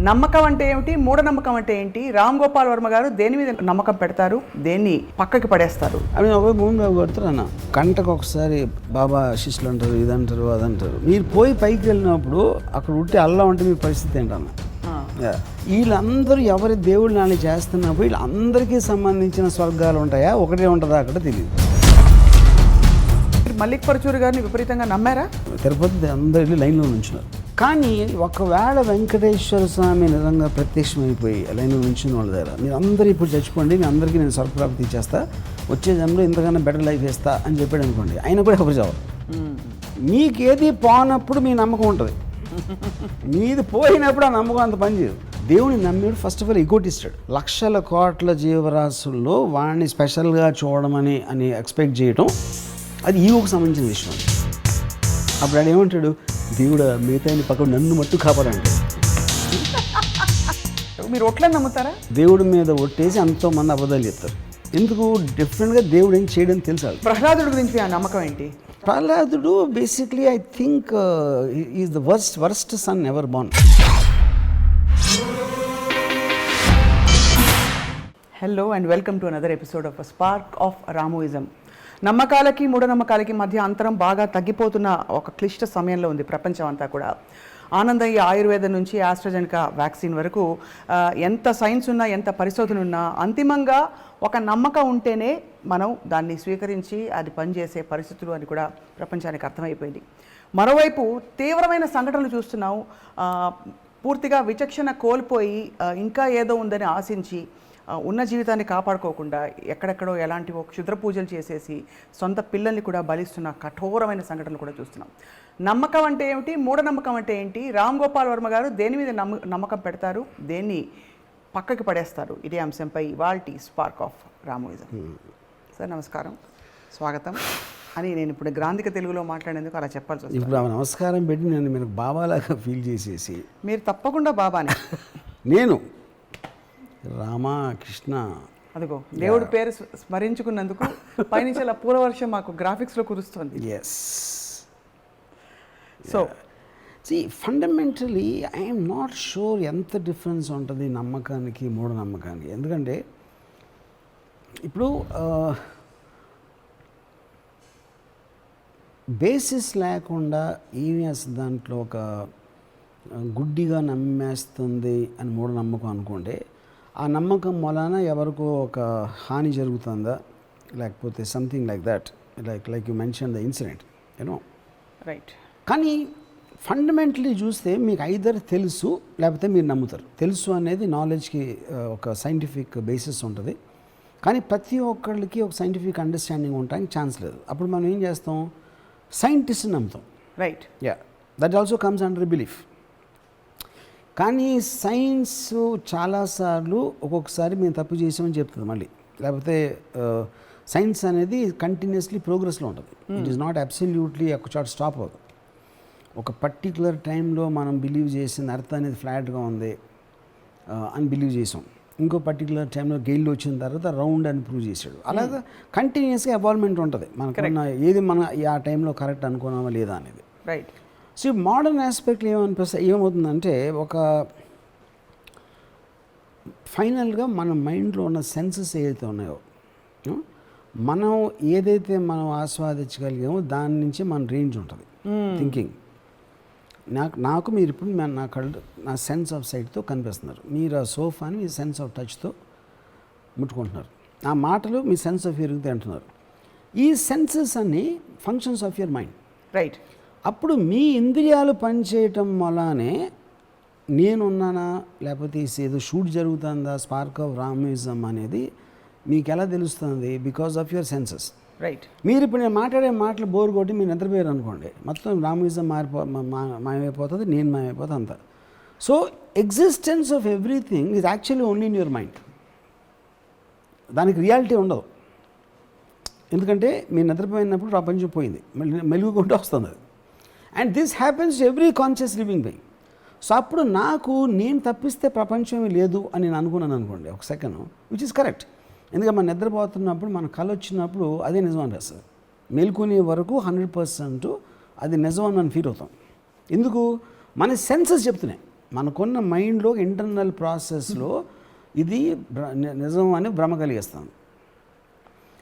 నమ్మకం అంటే ఏమిటి, మూఢనమ్మకం అంటే ఏంటి, రామ్ గోపాల్ వర్మ గారు దేని మీద నమ్మకం పెడతారు, దేన్ని పక్కకి పడేస్తారు? అవి ఒక భూమి కొడుతున్నా గంటకు ఒకసారి బాబా శిష్యులు అంటారు, ఇదంటారు అదంటారు. మీరు పోయి పైకి వెళ్ళినప్పుడు అక్కడ ఉట్టి అల్లా ఉంటే మీ పరిస్థితి ఏంటన్నా? వీళ్ళందరూ ఎవరి దేవుడు నాని చేస్తున్నప్పుడు వీళ్ళందరికీ సంబంధించిన స్వర్గాలు ఉంటాయా, ఒకటే ఉంటుందా అక్కడ తెలియదు. మల్లిక్ పరచూరి గారిని విపరీతంగా నమ్మారా? తిరుపతి అందరు వెళ్ళి లైన్లో నుంచున్నారు. కానీ ఒకవేళ వెంకటేశ్వర స్వామి నిజంగా ప్రత్యక్షమైపోయి లైన్లో నుంచిన వాళ్ళ దగ్గర మీరు అందరూ ఇప్పుడు చచ్చిపోండి, మీ అందరికీ నేను స్వర్గప్రాప్తి ఇచ్చేస్తా, వచ్చే జన్మలో ఇంతకన్నా బెటర్ లైఫ్ ఇస్తా అని చెప్పాడు అనుకోండి, ఆయన కూడా ఎవరు చావరు. మీకేది పోనప్పుడు మీ నమ్మకం ఉంటుంది, మీది పోయినప్పుడు ఆ నమ్మకం అంత పనిచేయదు. దేవుని నమ్మాడు ఫస్ట్ ఆఫ్ ఆల్ ఎగోటిస్టెడ్. లక్షల కోట్ల జీవరాశుల్లో వాడిని స్పెషల్గా చూడమని ఎక్స్పెక్ట్ చేయటం అది ఈగోకు సంబంధించిన విషయం. అప్పుడు ఆయన ఏమంటాడు, దేవుడు మిగతా పక్కన నన్ను మట్టు కాపాడంటాడు. మీరు ఒట్లా నమ్ముతారా? దేవుడి మీద ఒట్టేసి ఎంతోమంది అబద్ధాలు చెప్తారు. ఎందుకు? డిఫరెంట్గా దేవుడు ఏం చేయడం తెలుసు. ప్రహ్లాదుడి గురించి ఆ నమ్మకం ఏంటి? ప్రహ్లాదుడు basically I think is the worst son ever born. Hello and welcome to another episode of spark of Ramuism. నమ్మకాలకి మూఢనమ్మకాలకి మధ్య అంతరం బాగా తగ్గిపోతున్న ఒక క్లిష్ట సమయంలో ఉంది ప్రపంచం అంతా కూడా. ఆనందయ్య ఆయుర్వేదం నుంచి ఆస్ట్రాజెనకా వ్యాక్సిన్ వరకు ఎంత సైన్స్ ఉన్నా, ఎంత పరిశోధన ఉన్నా, అంతిమంగా ఒక నమ్మకం ఉంటేనే మనం దాన్ని స్వీకరించి అది పనిచేసే పరిస్థితులు అని కూడా ప్రపంచానికి అర్థమైపోయింది. మరోవైపు తీవ్రమైన సంఘటనలు చూస్తున్నాం. పూర్తిగా విచక్షణ కోల్పోయి ఇంకా ఏదో ఉందని ఆశించి ఉన్న జీవితాన్ని కాపాడుకోకుండా ఎక్కడెక్కడో ఎలాంటివో క్షుద్ర పూజలు చేసేసి సొంత పిల్లల్ని కూడా బలిస్తున్న కఠోరమైన సంఘటనలు కూడా చూస్తున్నాం. నమ్మకం అంటే ఏమిటి, మూఢనమ్మకం అంటే ఏంటి, రామ్ గోపాల్ వర్మ గారు దేని మీద నమ్మకం పెడతారు, దేన్ని పక్కకి పడేస్తారు? ఇదే అంశంపై ఇవాల్టి స్పార్క్ ఆఫ్ రాముయిజం. సార్ నమస్కారం, స్వాగతం అని నేను ఇప్పుడు గ్రాంధిక తెలుగులో మాట్లాడేందుకు అలా చెప్పాల్సి వస్తుంది. ఇప్పుడు నమస్కారం పెట్టి నేను మీరు బాబాలాగా ఫీల్ చేసేసి. మీరు తప్పకుండా బాబానే. నేను రామా కృష్ణ అదిగో దేవుడి పేరు స్మరించుకున్నందుకు పైనుంచి అలా పూలవర్షం మాకు గ్రాఫిక్స్లో కురుస్తుంది. Yes. So fundamentally I'm not sure ఎంత డిఫరెన్స్ ఉంటుంది నమ్మకానికి మూఢనమ్మకానికి. ఎందుకంటే ఇప్పుడు బేసిస్ లేకుండా ఏమి అసలు దాంట్లో ఒక గుడ్డిగా నమ్మేస్తుంది అని మూఢనమ్మకం అనుకుంటే, ఆ నమ్మకం వలన ఎవరికో ఒక హాని జరుగుతుందా, లేకపోతే something like that, like you mention the incident you know right. కానీ ఫండమెంటలీ చూస్తే మీకు ఐదర్ తెలుసు లేకపోతే మీరు నమ్ముతారు. తెలుసు అనేది నాలెడ్జ్కి ఒక సైంటిఫిక్ బేసిస్ ఉంటుంది, కానీ ప్రతి ఒక్కళ్ళకి ఒక సైంటిఫిక్ అండర్స్టాండింగ్ ఉండడానికి ఛాన్స్ లేదు. అప్పుడు మనం ఏం చేస్తాం, సైంటిస్ట్ని నమ్ముతాం. Right. Yeah, that also comes under belief. కానీ సైన్స్ చాలాసార్లు ఒక్కొక్కసారి మేము తప్పు చేసామని చెప్తుంది మళ్ళీ. లేకపోతే సైన్స్ అనేది కంటిన్యూస్లీ ప్రోగ్రెస్లో ఉంటుంది. ఇట్ ఈస్ నాట్ అబ్సల్యూట్లీ ఒక చోట స్టాప్ అవ్వదు. ఒక పర్టికులర్ టైంలో మనం బిలీవ్ చేసిన అర్థం అనేది ఫ్లాట్గా ఉంది అని బిలీవ్ చేసాం. ఇంకో పర్టికులర్ టైంలో గెయిల్ వచ్చిన తర్వాత రౌండ్ అని ప్రూవ్ చేశాడు. అలాగా కంటిన్యూస్గా ఎవాల్వ్మెంట్ ఉంటుంది. మనకున్న ఏది మన ఆ టైంలో కరెక్ట్ అనుకున్నామా లేదా అనేది. రైట్. సో మోడర్న్ ఆస్పెక్ట్లో ఏమవుతుందంటే, ఒక ఫైనల్గా మన మైండ్లో ఉన్న సెన్సెస్ ఏదైతే ఉన్నాయో, మనం ఏదైతే మనం ఆస్వాదించగలిగామో దాని నుంచి మన రేంజ్ ఉంటుంది థింకింగ్. నాకు మీరు ఇప్పుడు నా కళ్ళు, నా సెన్స్ ఆఫ్ సైట్తో కనిపిస్తున్నారు. మీరు ఆ సోఫాని మీ సెన్స్ ఆఫ్ టచ్తో ముట్టుకుంటున్నారు. ఆ మాటలు మీ సెన్స్ ఆఫ్ హియరింగ్తో అంటున్నారు. ఈ సెన్సెస్ అన్నీ functions of your mind. Right. అప్పుడు మీ ఇంద్రియాలు పనిచేయటం వల్లనే నేనున్నానా, లేకపోతే ఏదో షూట్ జరుగుతుందా, స్పార్క్ ఆఫ్ రాముయిజం అనేది మీకు ఎలా తెలుస్తుంది? Because of your senses. Right. మీరు ఇప్పుడు నేను మాట్లాడే మాటలు బోర్ కొట్టి మీరు నిద్రపోయారు అనుకోండి, మొత్తం రాముయిజం మాయమైపోతుంది, నేను మాయమైపోతుంది అంతా. So existence of everything is actually only in your mind. దానికి రియాలిటీ ఉండదు. ఎందుకంటే మీరు నిద్రపోయినప్పుడు ప్రపంచం పోయింది, మెలుగుకుంటూ వస్తుంది అది. And this happens to every conscious living being. So అప్పుడు నేను తప్పిస్తే ప్రపంచమే లేదు అని నేను అనుకున్నాను అనుకోండి ఒక సెకండ్, విచ్ ఇస్ కరెక్ట్. ఎందుకంటే మనం నిద్రపోతున్నప్పుడు మన కళ వచ్చినప్పుడు అదే నిజం అనిపిస్తుంది. మేల్కొనే వరకు 100% అది నిజం అని మనం ఫీల్ అవుతాం. ఎందుకు? మన సెన్సెస్ చెప్తున్నాయి. మనకున్న మైండ్లో ఇంటర్నల్ ప్రాసెస్లో ఇది నిజం అని భ్రమ కలిగిస్తాం.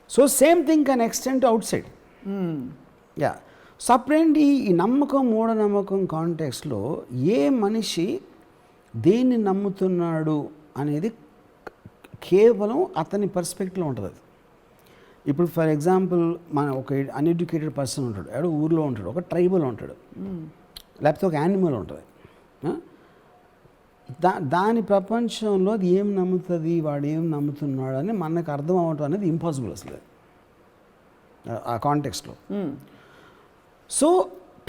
So same thing can extend outside. Yeah. So అప్పుడేంటి ఈ నమ్మకం మూఢనమ్మకం కాంటెక్స్లో ఏ మనిషి దేన్ని నమ్ముతున్నాడు అనేది కేవలం అతని పర్స్పెక్టివ్లో ఉంటుంది. అది ఇప్పుడు ఫర్ ఎగ్జాంపుల్ మన ఒక అన్ఎడ్యుకేటెడ్ పర్సన్ ఉంటాడు, ఎవడో ఊర్లో ఉంటాడు, ఒక ట్రైబల్ ఉంటాడు, లేకపోతే ఒక యానిమల్ ఉంటుంది. దాని ప్రపంచంలో అది ఏం నమ్ముతుంది, వాడు ఏం నమ్ముతున్నాడు అని మనకు అర్థం అవ్వటం అనేది ఇంపాసిబుల్ అసలు ఆ కాంటెక్స్లో. సో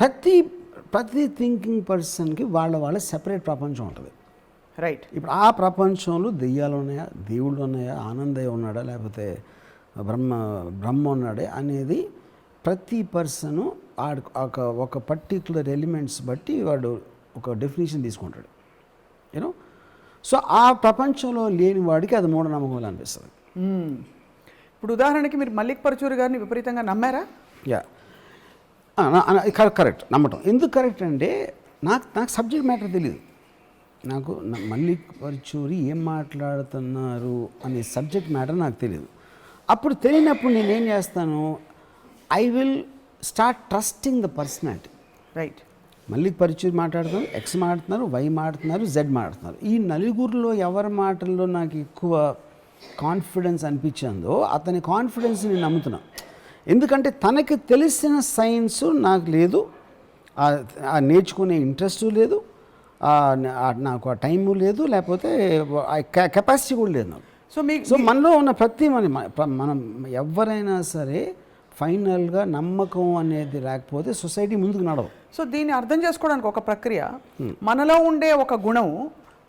ప్రతి థింకింగ్ పర్సన్కి వాళ్ళ సెపరేట్ ప్రపంచం ఉంటుంది. రైట్. ఇప్పుడు ఆ ప్రపంచంలో దెయ్యాలు ఉన్నాయా, దేవుళ్ళు ఉన్నాయా, ఆనందయ్య ఉన్నాడా, లేకపోతే బ్రహ్మ ఉన్నాడే అనేది ప్రతి పర్సను ఒక పర్టిక్యులర్ ఎలిమెంట్స్ బట్టి వాడు ఒక డెఫినేషన్ తీసుకుంటాడు. యూనో. సో ఆ ప్రపంచంలో లేని వాడికి అది మూఢనమ్మకం అనిపిస్తుంది. ఇప్పుడు ఉదాహరణకి మీరు మల్లిక్ పరచూరి గారిని విపరీతంగా నమ్మారా? Yeah, correct. నమ్మటం ఎందుకు కరెక్ట్ అంటే నాకు సబ్జెక్ట్ మ్యాటర్ తెలియదు. నాకు మల్లిక్ పరచూరి ఏం మాట్లాడుతున్నారు అనే సబ్జెక్ట్ మ్యాటర్ నాకు తెలియదు. అప్పుడు తెలియనప్పుడు నేనేం చేస్తాను, I will start trusting the personality. Right. Mallik Paruchuri మాట్లాడుతున్నారు, ఎక్స్ మాట్లాడుతున్నారు, వై మాట్లాడుతున్నారు, జెడ్ మాట్లాడుతున్నారు. ఈ నలుగురిలో ఎవరి మాటల్లో నాకు ఎక్కువ కాన్ఫిడెన్స్ అనిపించిందో అతని కాన్ఫిడెన్స్ నేను నమ్ముతున్నా. ఎందుకంటే తనకి తెలిసిన సైన్స్ నాకు లేదు, నేర్చుకునే ఇంట్రెస్ట్ లేదు, నాకు ఆ టైము లేదు, లేకపోతే కెపాసిటీ కూడా లేదు నాకు. సో మనలో ఉన్న మనం ఎవరైనా సరే ఫైనల్గా నమ్మకం అనేది లేకపోతే సొసైటీ ముందుకు నడవు. సో దీన్ని అర్థం చేసుకోవడానికి ఒక ప్రక్రియ, మనలో ఉండే ఒక గుణం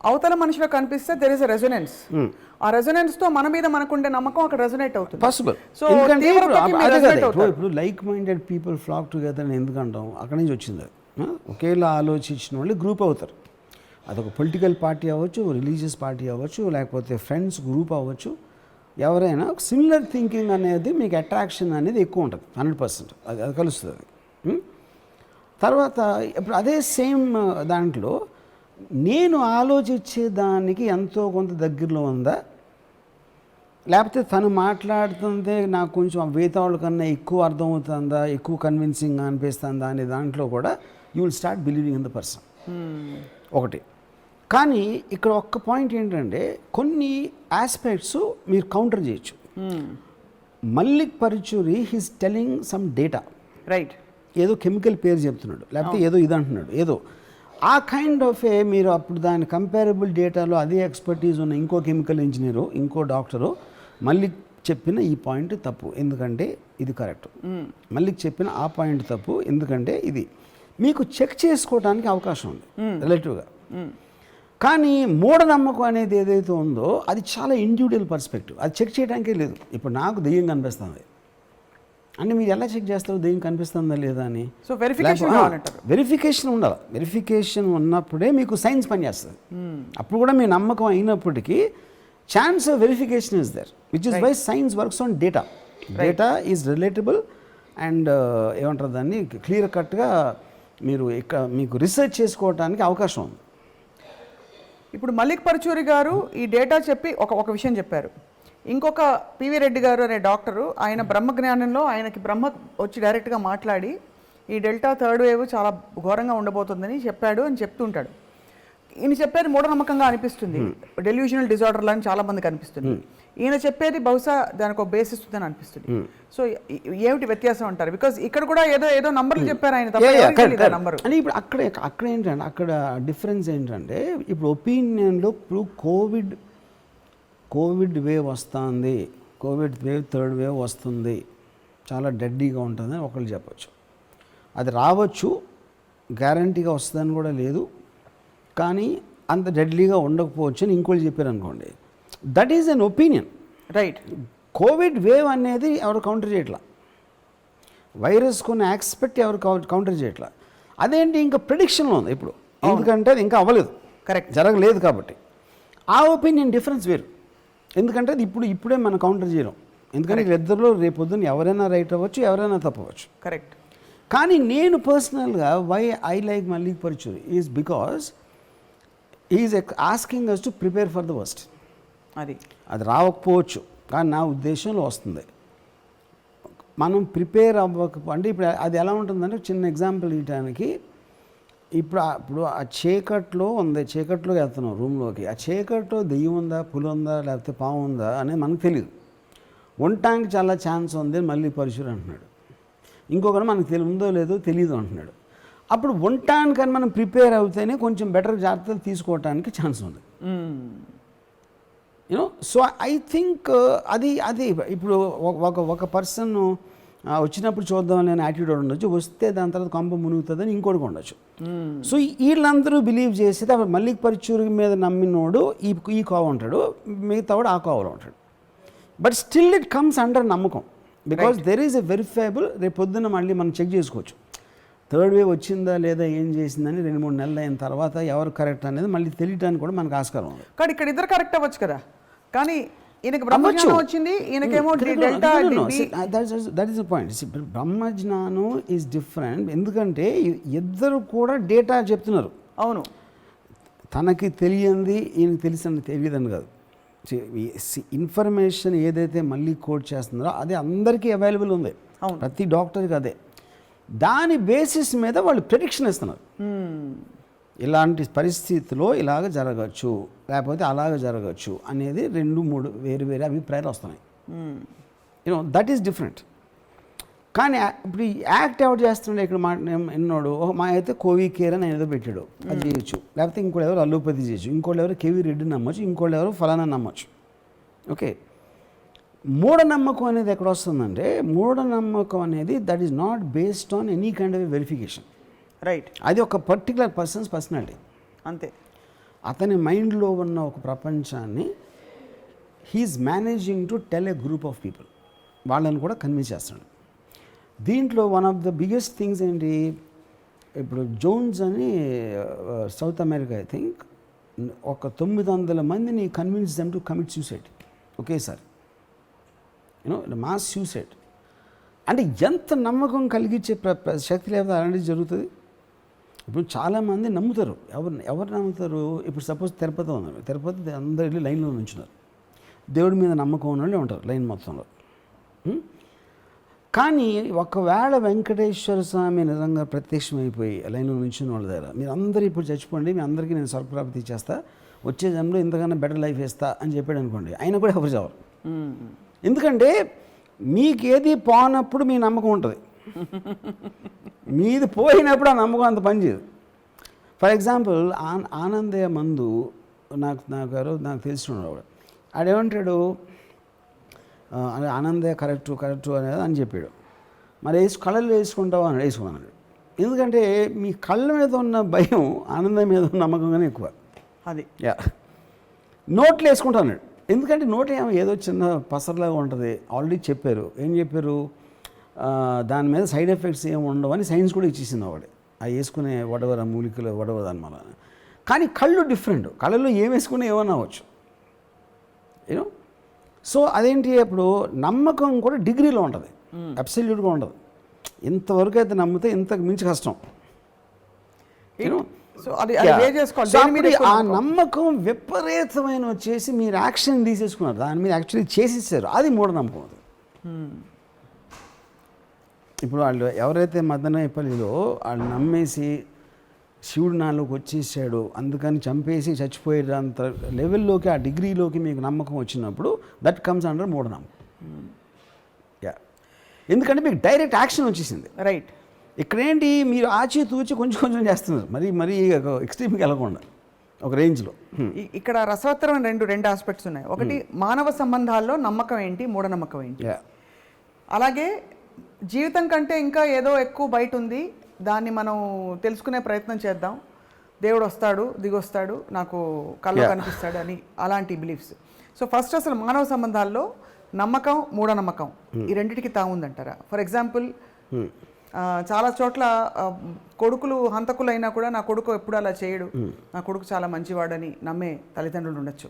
అవతల మనిషిలో కనిపిస్తే దెర్ ఇస్ ఎ రెజొనెన్స్. ఆ రెజొనెన్స్ తో మన మీద మనకుండే నమ్మకం అక్కడ రెజొనేట్ అవుతుంది. పాసిబుల్. సో ఇప్పుడు like minded people flock together అని ఎందుకంటాం, అక్కడి నుంచి వచ్చింది. ఒకేలా ఆలోచించిన వాళ్ళు గ్రూప్ అవుతారు. అదొక పొలిటికల్ పార్టీ అవ్వచ్చు, రిలీజియస్ పార్టీ అవ్వచ్చు, లేకపోతే ఫ్రెండ్స్ గ్రూప్ అవ్వచ్చు. ఎవరైనా సిమిలర్ థింకింగ్ అనేది మీకు అట్రాక్షన్ అనేది ఎక్కువ ఉంటుంది. 100% అది కలుస్తుంది. తర్వాత ఇప్పుడు అదే సేమ్ దాంట్లో నేను ఆలోచించే దానికి ఎంతో కొంత దగ్గరలో ఉందా, లేకపోతే తను మాట్లాడుతుందే నాకు కొంచెం వేతాళ్ళ కన్నా ఎక్కువ అర్థమవుతుందా, ఎక్కువ కన్విన్సింగ్గా అనిపిస్తుందా అనే దాంట్లో కూడా you will start believing in the person. ఒకటి. కానీ ఇక్కడ ఒక్క పాయింట్ ఏంటంటే కొన్ని ఆస్పెక్ట్స్ మీరు కౌంటర్ చేయొచ్చు. Mallik Paruchuri he's telling some data. Right. ఏదో కెమికల్ పేరు చెప్తున్నాడు, లేకపోతే ఏదో ఇది అంటున్నాడు, ఏదో ఆ కైండ్ ఆఫ్ మీరు అప్పుడు దాని కంపారబుల్ డేటాలో అదే ఎక్స్పర్టీజ్ ఉన్న ఇంకో కెమికల్ ఇంజనీరు, ఇంకో డాక్టరు మల్లిక్ చెప్పిన ఈ పాయింట్ తప్పు ఎందుకంటే ఇది కరెక్ట్, మల్లిక్ చెప్పిన ఆ పాయింట్ తప్పు ఎందుకంటే ఇది, మీకు చెక్ చేసుకోవడానికి అవకాశం ఉంది రిలేటివ్గా. కానీ మూఢనమ్మకం అనేది ఏదైతే ఉందో అది చాలా ఇండివిజువల్ పర్స్పెక్టివ్, అది చెక్ చేయడానికే లేదు. ఇప్పుడు నాకు దెయ్యం కనిపిస్తుంది అంటే మీరు ఎలా చెక్ చేస్తారు దెయ్యం కనిపిస్తుందా లేదా అని? సో వెరిఫికేషన్ ఉండాలి. వెరిఫికేషన్ ఉన్నప్పుడే మీకు సైన్స్ పనిచేస్తుంది. అప్పుడు కూడా మీ నమ్మకం అయినప్పటికీ chance of verification is there, which is why science works on data. Data is relatable and ఏమంటారు దాన్ని క్లియర్ కట్గా మీరు ఇక్కడ మీకు రీసెర్చ్ చేసుకోవడానికి అవకాశం ఉంది. ఇప్పుడు మల్లిక్ పరచూరి గారు ఈ డేటా చెప్పి ఒక విషయం చెప్పారు. ఇంకొక పివి రెడ్డి గారు అనే డాక్టరు ఆయన బ్రహ్మజ్ఞానంలో ఆయనకి బ్రహ్మ వచ్చి డైరెక్ట్గా మాట్లాడి ఈ డెల్టా థర్డ్ వేవ్ చాలా ఘోరంగా ఉండబోతుందని చెప్పాడు అని చెప్తుంటాడు. ఈయన చెప్పేది మూఢనమ్మకంగా అనిపిస్తుంది, డెల్యూషనల్ డిజార్డర్ అని చాలా మందికి అనిపిస్తుంది. ఈయన చెప్పేది బహుశా దానికి ఒక బేసిస్ ఉందని అనిపిస్తుంది. సో ఏమిటి వ్యత్యాసం అంటారు? బికాజ్ ఇక్కడ కూడా ఏదో నంబర్లు చెప్పారు ఆయన నంబర్ అని. ఇప్పుడు అక్కడ ఏంటంటే అక్కడ డిఫరెన్స్ ఏంటంటే ఇప్పుడు ఒపీనియన్లో ఇప్పుడు కోవిడ్ వేవ్ వస్తుంది, కోవిడ్ వేవ్ థర్డ్ వేవ్ వస్తుంది, చాలా డెడ్లీగా ఉంటుందని ఒకళ్ళు చెప్పచ్చు. అది రావచ్చు, గ్యారంటీగా వస్తుందని కూడా లేదు, కానీ అంత డెడ్లీగా ఉండకపోవచ్చు అని ఇంకోళ్ళు చెప్పారు అనుకోండి. That is an opinion. Right. Covid wave అనేది ఎవరు కౌంటర్ చేయట్లా, వైరస్ కొన్ని ఆస్పెక్ట్ ఎవరు కౌంటర్ చేయట్లా. అదేంటి ఇంకా ప్రిడిక్షన్లో ఉంది ఇప్పుడు, ఎందుకంటే అది ఇంకా అవ్వలేదు, కరెక్ట్, జరగలేదు కాబట్టి. ఆ ఒపీనియన్ డిఫరెన్స్ వేరు, ఎందుకంటే అది ఇప్పుడే మనం కౌంటర్ చేయలేం. ఎందుకంటే ఇద్దరిలో రేపొద్దున ఎవరైనా రైట్ అవ్వచ్చు, ఎవరైనా తప్పవచ్చు. కరెక్ట్. కానీ నేను పర్సనల్గా why I like Mallik Paruchuri is because is asking us to prepare for the worst. అది రావకపోవచ్చు, కానీ నా ఉద్దేశంలో వస్తుంది. మనం ప్రిపేర్ అంటే ఇప్పుడు అది ఎలా ఉంటుందంటే, చిన్న ఎగ్జాంపుల్ ఇవ్వడానికి, ఇప్పుడు ఆ చీకట్లో వెళ్తున్నాం రూమ్లోకి. ఆ చీకట్లో దెయ్యం ఉందా, పులి ఉందా, లేకపోతే పాము ఉందా అనేది మనకు తెలియదు. ఉండటానికి చాలా ఛాన్స్ ఉంది మళ్ళీ పరశురు అంటున్నాడు. ఇంకొకరు మనకు ఉందో లేదో తెలియదు అంటున్నాడు. అప్పుడు ఉండటానికని మనం ప్రిపేర్ అవుతేనే కొంచెం బెటర్ జాగ్రత్తలు తీసుకోవటానికి ఛాన్స్ ఉంది. యూనో, సో ఐ థింక్ అది ఇప్పుడు ఒక పర్సన్ వచ్చినప్పుడు చూద్దాం నేను యాటిట్యూడ్ ఉండొచ్చు, వస్తే దాని తర్వాత కొంప మునుగుతుందని ఇంకోటి ఉండొచ్చు. సో వీళ్ళందరూ బిలీవ్ చేసేది అప్పుడు మళ్ళీ పరచూరు మీద నమ్మినోడు ఈ కోవ ఉంటాడు, మిగతా వాడు ఆ కోవలో ఉంటాడు. But still it comes under నమ్మకం, because there is a verifiable. రేపు పొద్దున్న మళ్ళీ మనం చెక్ చేసుకోవచ్చు, థర్డ్ వేవ్ వచ్చిందా లేదా, ఏం చేసిందని 2-3 నెలలు అయిన తర్వాత ఎవరు కరెక్ట్ అనేది మళ్ళీ తెలియడానికి కూడా మనకు ఆస్కారం ఉంది. కానీ ఇక్కడ ఇద్దరు కరెక్ట్ అవ్వచ్చు కదా, కానీ ఈయనకి బ్రహ్మజ్ఞానం వచ్చింది, ఈయనకేమో delta. That is the point. బ్రహ్మజ్ఞానం ఈజ్ డిఫరెంట్, ఎందుకంటే ఇద్దరు కూడా డేటా చెప్తున్నారు. అవును, తనకి తెలియంది ఈయనకి తెలియదని కాదు. ఇన్ఫర్మేషన్ ఏదైతే మళ్ళీ కోడ్ చేస్తున్నారో అది అందరికీ అవైలబుల్ ఉంది, ప్రతి డాక్టర్కి అదే. దాని బేసిస్ మీద వాళ్ళు ప్రెడిక్షన్ ఇస్తున్నారు. ఇలాంటి పరిస్థితిలో ఇలాగ జరగచ్చు, లేకపోతే అలాగ జరగచ్చు అనేది 2-3 వేరు అభిప్రాయాలు వస్తున్నాయి. You know, that is different. కానీ ఇప్పుడు యాక్ట్ ఎవరు చేస్తున్నాడు ఇక్కడ ఎన్నోడు, మా అయితే కోవి కేర్ అని ఏదో పెట్టాడు, అది చేయొచ్చు. లేకపోతే ఇంకోటి ఎవరు అల్లోపతి చేయొచ్చు, ఇంకోటి ఎవరు కేవీ రెడ్డి నమ్మచ్చు, ఇంకోటి ఎవరు ఫలానా నమ్మచ్చు. ఓకే, మూఢనమ్మకం అనేది ఎక్కడ వస్తుందంటే, మూఢనమ్మకం అనేది that is not based on any kind of verification. Right, అది ఒక పర్టికులర్ పర్సన్స్ పర్సనాలిటీ అంతే. అతని మైండ్లో ఉన్న ఒక ప్రపంచాన్ని he is managing to tell a group of people, వాళ్ళని కూడా కన్విన్స్ చేస్తున్నాడు. దీంట్లో one of the biggest things ఏంటి, ఇప్పుడు జోన్స్ అని సౌత్ అమెరికా ఐ థింక్ ఒక 900 మందిని convince them to commit suicide ఒకేసారి. You know, mass suicide. అంటే ఎంత నమ్మకం కలిగించే శక్తి లేకపోతే అలాంటిది జరుగుతుంది. ఇప్పుడు చాలామంది నమ్ముతారు. ఎవరు నమ్ముతారు? ఇప్పుడు సపోజ్ తిరుపతి ఉన్నారు, తిరుపతి అందరూ వెళ్ళి లైన్లో నుంచున్నారు, దేవుడి మీద నమ్మకం ఉన్న వాళ్ళే ఉంటారు లైన్ మొత్తంలో. కానీ ఒకవేళ వెంకటేశ్వర స్వామి నిజంగా ప్రత్యక్షమైపోయి లైన్లో నుంచున్న వాళ్ళ దగ్గర, మీరు అందరూ ఇప్పుడు చచ్చిపోండి, మీ అందరికీ నేను స్వర్గప్రాప్తి ఇచ్చేస్తా, వచ్చే జన్మలో ఇంతకన్నా బెటర్ లైఫ్ ఇస్తా అని చెప్పాడు అనుకోండి, ఆయన కూడా ఎవరు చావరు. ఎందుకంటే మీకేది పోనప్పుడు మీ నమ్మకం ఉంటుంది, మీది పోయినప్పుడు ఆ నమ్మకం అంత పనిచేయదు. ఫర్ ఎగ్జాంపుల్ ఆనందయ్య మందు నాకు తెలిసినవాడు, ఆడేమంటాడు, ఆనందయ్య కరెక్టు అనేది అని చెప్పాడు. మరి కళ్ళల్లో వేసుకుంటావా అని వేసుకున్నాడు. ఎందుకంటే మీ కళ్ళ మీద ఉన్న భయం ఆనందం మీద ఉన్న నమ్మకంగానే ఎక్కువ. అది నోట్లు వేసుకుంటాను, ఎందుకంటే నోట్ ఏదో చిన్న పసర్లాగా ఉంటుంది. ఆల్రెడీ చెప్పారు, ఏం చెప్పారు, దాని మీద సైడ్ ఎఫెక్ట్స్ ఏమి ఉండవు అని సైన్స్ కూడా ఇచ్చేసింది వాడు. అవి వేసుకునే వడవర మూలికలు వడవ దానివల్ల. కానీ కళ్ళు డిఫరెంట్, కళ్ళల్లో ఏం వేసుకునే ఏమన్నా అవ్వచ్చు. యూనో, సో అదేంటి, అప్పుడు నమ్మకం కూడా డిగ్రీలో ఉంటుంది, అబ్సల్యూట్గా ఉండదు. ఇంతవరకు అయితే నమ్మితే ఇంతకు మించి కష్టం. యూనో, సో అది ఆ నమ్మకం విపరీతమైన వచ్చేసి మీరు యాక్షన్ తీసేసుకున్నారు, దాని మీద యాక్చువల్లీ చేసేసారు, అది మూఢనమ్మకం. అది ఇప్పుడు వాళ్ళు ఎవరైతే మదనపల్లిలో వాళ్ళు నమ్మేసి శివుడు నాలోకి వచ్చేసాడు అందుకని చంపేసి చచ్చిపోయేంత లెవెల్లోకి, ఆ డిగ్రీలోకి మీకు నమ్మకం వచ్చినప్పుడు దట్ కమ్స్ అండర్ మూఢనమ్మకం. యా, ఎందుకంటే మీకు డైరెక్ట్ యాక్షన్ వచ్చేసింది. రైట్, ఇక్కడేంటి, మీరు ఆచి తూచి కొంచెం చేస్తున్నారు, మరీ ఎక్స్ట్రీమ్కి వెళ్ళకుండా ఒక రేంజ్లో. ఇక్కడ రసవత్తరమైన రెండు ఆస్పెక్ట్స్ ఉన్నాయి. ఒకటి, మానవ సంబంధాల్లో నమ్మకం ఏంటి, మూఢనమ్మకం ఏంటి. అలాగే జీవితం కంటే ఇంకా ఏదో ఎక్కువ బయట ఉంది, దాన్ని మనం తెలుసుకునే ప్రయత్నం చేద్దాం, దేవుడు వస్తాడు దిగొస్తాడు నాకు కళ్ళు కనిపిస్తాడు అని, అలాంటి బిలీఫ్స్. సో ఫస్ట్ అసలు మానవ సంబంధాల్లో నమ్మకం మూఢనమ్మకం ఈ రెండింటికి తాముందంటారా? ఫర్ ఎగ్జాంపుల్, చాలా చోట్ల కొడుకులు హంతకులు అయినా కూడా నా కొడుకు ఎప్పుడు అలా చేయడు, నా కొడుకు చాలా మంచివాడని నమ్మే తల్లిదండ్రులు ఉండొచ్చు.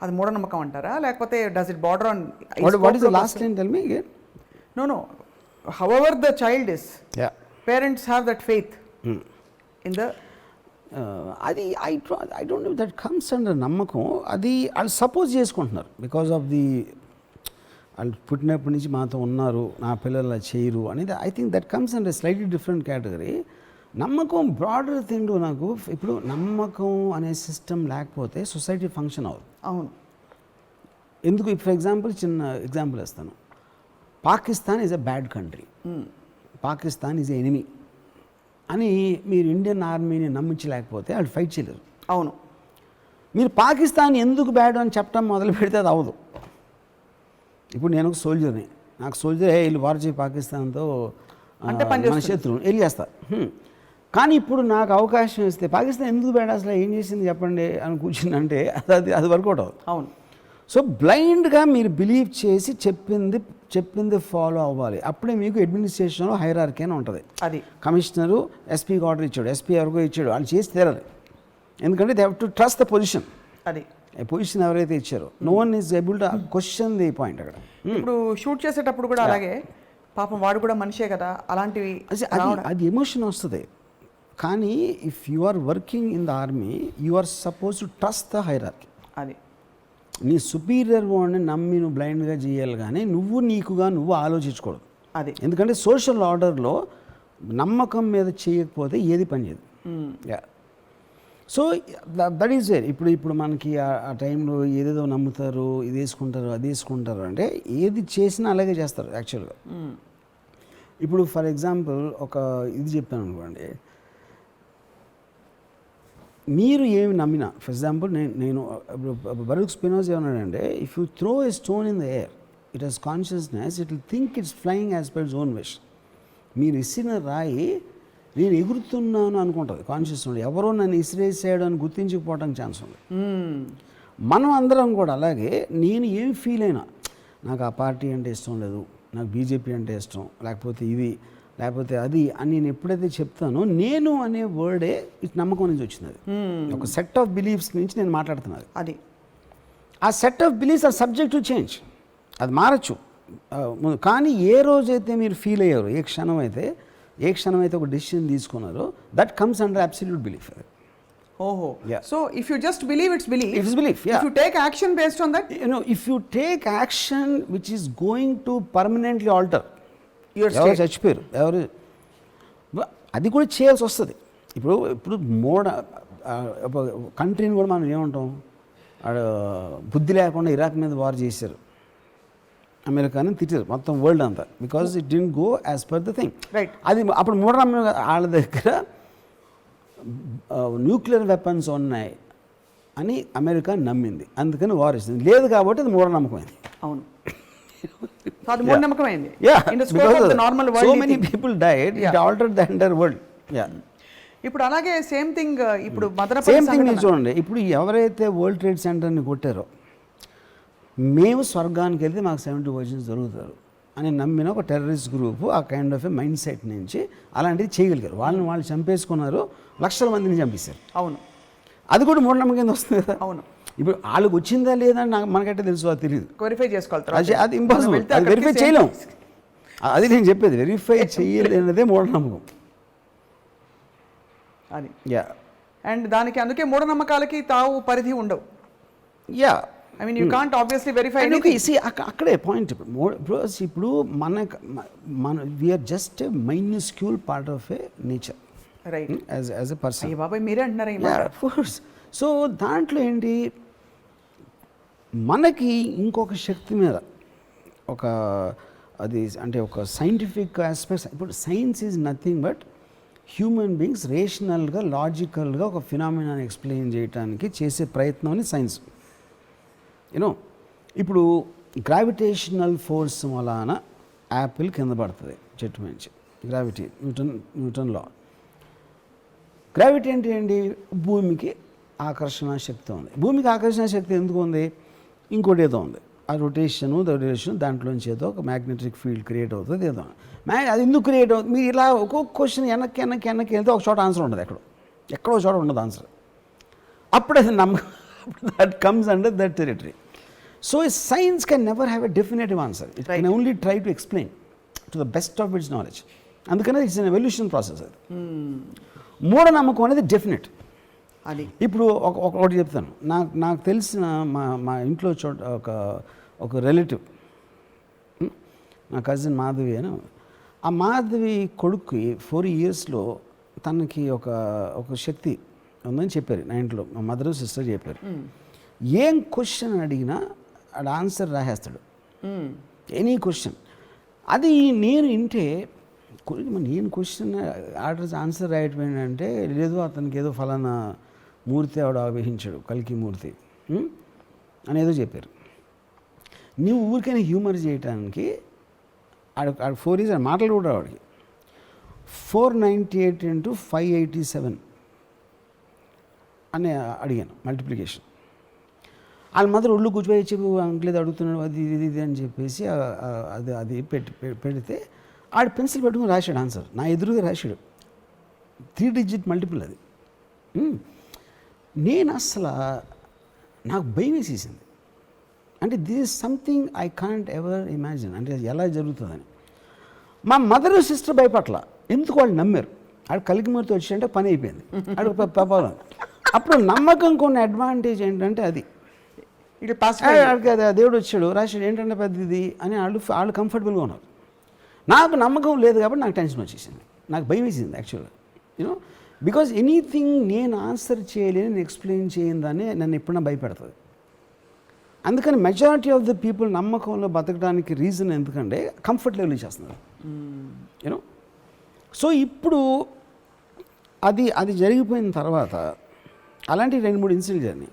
అది మూఢనమ్మకం అంటారా, లేకపోతే does it border on? No. However the child is, parents have that faith in the అది I don't know that comes under నమ్మకం. అది వాళ్ళు సపోజ్ చేసుకుంటున్నారు బికాస్ ఆఫ్ ది వాళ్ళు పుట్టినప్పటి నుంచి మాతో ఉన్నారు, నా పిల్లలు అలా చేయరు అనేది. I think that comes under slightly different category. నమ్మకం బ్రాడర్ థింగ్. నాకు ఇప్పుడు నమ్మకం అనే సిస్టమ్ లేకపోతే సొసైటీ ఫంక్షన్ అవ్వదు. అవును. ఎందుకు? ఫర్ ఎగ్జాంపుల్ చిన్న ఎగ్జాంపుల్ ఇస్తాను. Pakistan is a bad country, Pakistan is a enemy అని మీరు ఇండియన్ ఆర్మీని నమ్మించలేకపోతే వాళ్ళు ఫైట్ చేయలేరు. అవును. మీరు పాకిస్తాన్ ఎందుకు బ్యాడ్ అని చెప్పడం మొదలు పెడితే అది అవ్వదు. ఇప్పుడు నేను ఒక సోల్జర్ని, నాకు సోల్జర్ వీళ్ళు వార్ చేయి పాకిస్తాన్తో మన శత్రువుని వెళ్ళి చేస్తా. కానీ ఇప్పుడు నాకు అవకాశం ఇస్తే పాకిస్తాన్ ఎందుకు బ్యాడ్, అసలు ఏం చేసింది చెప్పండి అని కూర్చుందంటే అది వర్కౌట్ అవ్వదు. అవును. సో బ్లైండ్గా మీరు బిలీవ్ చేసి చెప్పింది ఫాలో అవ్వాలి. అప్పుడే మీకు అడ్మినిస్ట్రేషన్లో హైరార్కీ అని ఉంటుంది. అది కమిషనరు ఎస్పీకి ఆర్డర్ ఇచ్చాడు, ఎస్పీ ఎవరికో ఇచ్చాడు, వాళ్ళు చేసి తీరాలి. ఎందుకంటే they have to trust the position. అది పొజిషన్ ఎవరైతే ఇచ్చారో no one is able to question the point. అక్కడ ఇప్పుడు షూట్ చేసేటప్పుడు కూడా అలాగే పాపం వాడు కూడా మనిషే కదా, అలాంటివి అది ఎమోషన్ వస్తుంది. కానీ if you are working in the army you are suppose to trust the hierarchy. అది నీ సుపీరియర్ వాడిని నమ్మి నువ్వు బ్లైండ్గా చేయాలి, కానీ నువ్వు ఆలోచించకూడదు. అది ఎందుకంటే సోషల్ ఆర్డర్లో నమ్మకం మీద చేయకపోతే ఏది పనిచేయదు. So that is where. ఇప్పుడు మనకి ఆ టైంలో ఏదేదో నమ్ముతారు, ఇది వేసుకుంటారు, అది వేసుకుంటారు అంటే ఏది చేసినా అలాగే చేస్తారు యాక్చువల్గా. ఇప్పుడు ఫర్ ఎగ్జాంపుల్ ఒక ఇది చెప్పాను అనుకోండి, మీరు ఏమి నమ్మినా, ఫర్ ఎగ్జాంపుల్ నేను బరూక్ స్పినోజా ఏమన్నాడంటే, if you throw a stone in the air it has consciousness, it will think it's flying as per its own wish. మీరు ఇసిన రాయి నేను ఎగురుతున్నాను అనుకుంటుంది కాన్షియస్ ఉండి, ఎవరో నన్ను ఇసిరేసాడు అని గుర్తించకపోవడానికి ఛాన్స్ ఉంది. మనం అందరం కూడా అలాగే, నేను ఏం ఫీల్ అయినా, నాకు ఆ పార్టీ అంటే ఇష్టం లేదు, నాకు బీజేపీ అంటే ఇష్టం, లేకపోతే అది అని నేను ఎప్పుడైతే చెప్తానో, నేను అనే వర్డే నమ్మకం నుంచి వచ్చింది. అది ఒక సెట్ ఆఫ్ బిలీఫ్స్ నుంచి నేను మాట్లాడుతున్నాను. అది ఆ set of beliefs are subject to change, అది మారచ్చు. కానీ ఏ రోజైతే మీరు ఫీల్ అయ్యారో, ఏ క్షణం అయితే ఒక డెసిషన్ తీసుకున్నారో, that comes under absolute belief. ఓహో, so if you just believe it's belief. It's belief, yeah. If you take action based on that, if you take action which is going to permanently alter your state, ఎవరు చచ్చిపోయారు, ఎవరు అది కూడా చేయాల్సి వస్తుంది. ఇప్పుడు కంట్రీని కూడా మనం ఏమంటాం, బుద్ధి లేకుండా ఇరాక్ మీద వార్ చేశారు, అమెరికాని తిట్టారు మొత్తం వరల్డ్ అంతా, because it didn't go as per the thing. Right. అది అప్పుడు మూఢనమ్మకం, వాళ్ళ దగ్గర న్యూక్లియర్ వెపన్స్ ఉన్నాయి అని అమెరికా నమ్మింది, అందుకని వార్ ఇస్తుంది. లేదు కాబట్టి అది మూఢనమ్మకమైంది. అవును, అది మూఢనమ్మకమైంది. So many people died, it altered the entire world. ఇప్పుడు అలాగే సేమ్ థింగ్ ఇప్పుడు సేమ్ థింగ్ మీరు చూడండి. ఇప్పుడు ఎవరైతే వరల్డ్ ట్రేడ్ సెంటర్ని కొట్టారో, మేము స్వర్గానికి వెళ్తే మాకు 70 వర్షన్స్ దొరుకుతారు అని నమ్మిన ఒక టెర్రరిస్ట్ గ్రూప్ ఆ kind of a mind set నుంచి అలాంటివి చేయగలిగారు. వాళ్ళు చంపేసుకున్నారు, లక్షల మందిని చంపేశారు. అవును, అది కూడా మూఢనమ్మకం కింద వస్తుంది కదా. అవును, ఇప్పుడు వాళ్ళకి వచ్చిందా లేదా అని మనకైతే తెలుసు, అది తెలియదు, వెరిఫై చేసుకోవాలి. అది ఇంపాసిబుల్, అది వెరిఫై చేయలేము. అది నేను చెప్పేది, వెరిఫై చేయలేనిదే మూఢనమ్మకం. అది అండ్ దానికి అందుకే మూఢనమ్మకాలకి తావు పరిధి ఉండవు. I mean, you can't obviously verify anything. See, akkade point. ఇప్పుడు మన we are just a minuscule part of a nature, right, as a person. అయ్య బాబాయ్ మీరే అంటున్నారా ఈ మాట? Yeah, of course. సో దాంట్లో ఏంటి, మనకి ఇంకొక శక్తి మీద ఒక అది అంటే ఒక సైంటిఫిక్ ఆస్పెక్ట్స్. ఇప్పుడు science is nothing but human beings రేషనల్గా, లాజికల్గా ఒక ఫినామినాని ఎక్స్ప్లెయిన్ చేయడానికి చేసే ప్రయత్నం అని సైన్స్. ఇప్పుడు గ్రావిటేషనల్ ఫోర్స్ వలన యాపిల్ కింద పడుతుంది చెట్టు నుంచి, గ్రావిటీ, న్యూటన్ లా. గ్రావిటీ అంటే ఏంటి? భూమికి ఆకర్షణ శక్తి ఉంది. భూమికి ఆకర్షణ శక్తి ఎందుకు ఉంది? ఇంకోటి ఏదో ఉంది, ఆ రొటేషన్ దాంట్లోంచి ఏదో ఒక మ్యాగ్నెటిక్ ఫీల్డ్ క్రియేట్ అవుతుంది, ఏదో అది ఎందుకు క్రియేట్ అవుతుంది. మీరు ఇలా ఒక్కొక్క క్వశ్చన్ వెనక్కి వెళ్తే ఒక చోట ఆన్సర్ ఉండదు, ఎక్కడో చోట ఉండదు ఆన్సర్. అప్పుడు అది that comes under that territory. So science can never have a definitive answer. It can only try to explain to the best of its knowledge. అందుకనే it's an evolution process. మూఢనమ్మకం అనేది definite. అది ఇప్పుడు ఒకటి చెప్తాను. నాకు తెలిసిన మా ఇంట్లో ఒక రిలేటివ్, నా కజిన్ మాధవి అని. ఆ మాధవి కొడుక్కి 4 yearsలో తనకి ఒక శక్తి ఉందని చెప్పారు నా ఇంట్లో. మా మదర్ సిస్టర్ చెప్పారు. ఏం క్వశ్చన్ అడిగినా అది ఆన్సర్ రాసేస్తాడు, ఎనీ క్వశ్చన్. అది నేను వింటే నేను క్వశ్చన్ ఆన్సర్ రాయటం ఏంటంటే, లేదు అతనికి ఏదో ఫలానా మూర్తి ఆవిడ ఆవహించాడు, కల్కి మూర్తి అనేదో చెప్పారు. నువ్వు ఊరికైనా హ్యూమర్ చేయటానికి ఆడ 4 years మాటలు కూడా ఆవిడకి 498 into 587 అని అడిగాను మల్టిప్లికేషన్. వాళ్ళ మదర్ ఒళ్ళు కూర్చోబోయి చెప్పి అంకుల్ ఏదో అడుగుతున్నాడు అది ఇది అని చెప్పేసి అది పెడితే ఆడ పెన్సిల్ పెట్టుకుని రాశాడు ఆన్సర్, నా ఎదురుగా రాశాడు. 3 digit మల్టిపుల్ అది. నేను అసలు నాకు భయం వేసేసింది. అంటే this is something I can't ever imagine, అంటే ఎలా జరుగుతుందని. మా మదర్ సిస్టర్ భయపట్ల, ఎందుకు వాళ్ళు నమ్మారు. ఆడు కలిగిమూర్తి వచ్చాడంటే పని అయిపోయింది, ఆడు పాపాలం. అప్పుడు నమ్మకం కొన్ని అడ్వాంటేజ్ ఏంటంటే అది ఆడికి అది దేవుడు వచ్చాడు రాశాడు ఏంటంటే పెద్దది అని వాళ్ళు కంఫర్టబుల్గా ఉన్నారు. నాకు నమ్మకం లేదు కాబట్టి నాకు టెన్షన్ వచ్చేసింది, నాకు భయం వేసింది యాక్చువల్గా. యూనో, బికాజ్ ఎనీథింగ్ నేను ఆన్సర్ చేయలేని, నేను ఎక్స్ప్లెయిన్ చేయని దాన్ని నన్ను ఎప్పుడన్నా భయపెడుతుంది. అందుకని మెజారిటీ ఆఫ్ ద పీపుల్ నమ్మకంలో బతకడానికి రీజన్ ఎందుకంటే కంఫర్ట్ లెవెల్ చేస్తున్నారు. యూనో, సో ఇప్పుడు అది జరిగిపోయిన తర్వాత అలాంటి 2-3 ఇన్సిడెంట్ జరిగినాయి.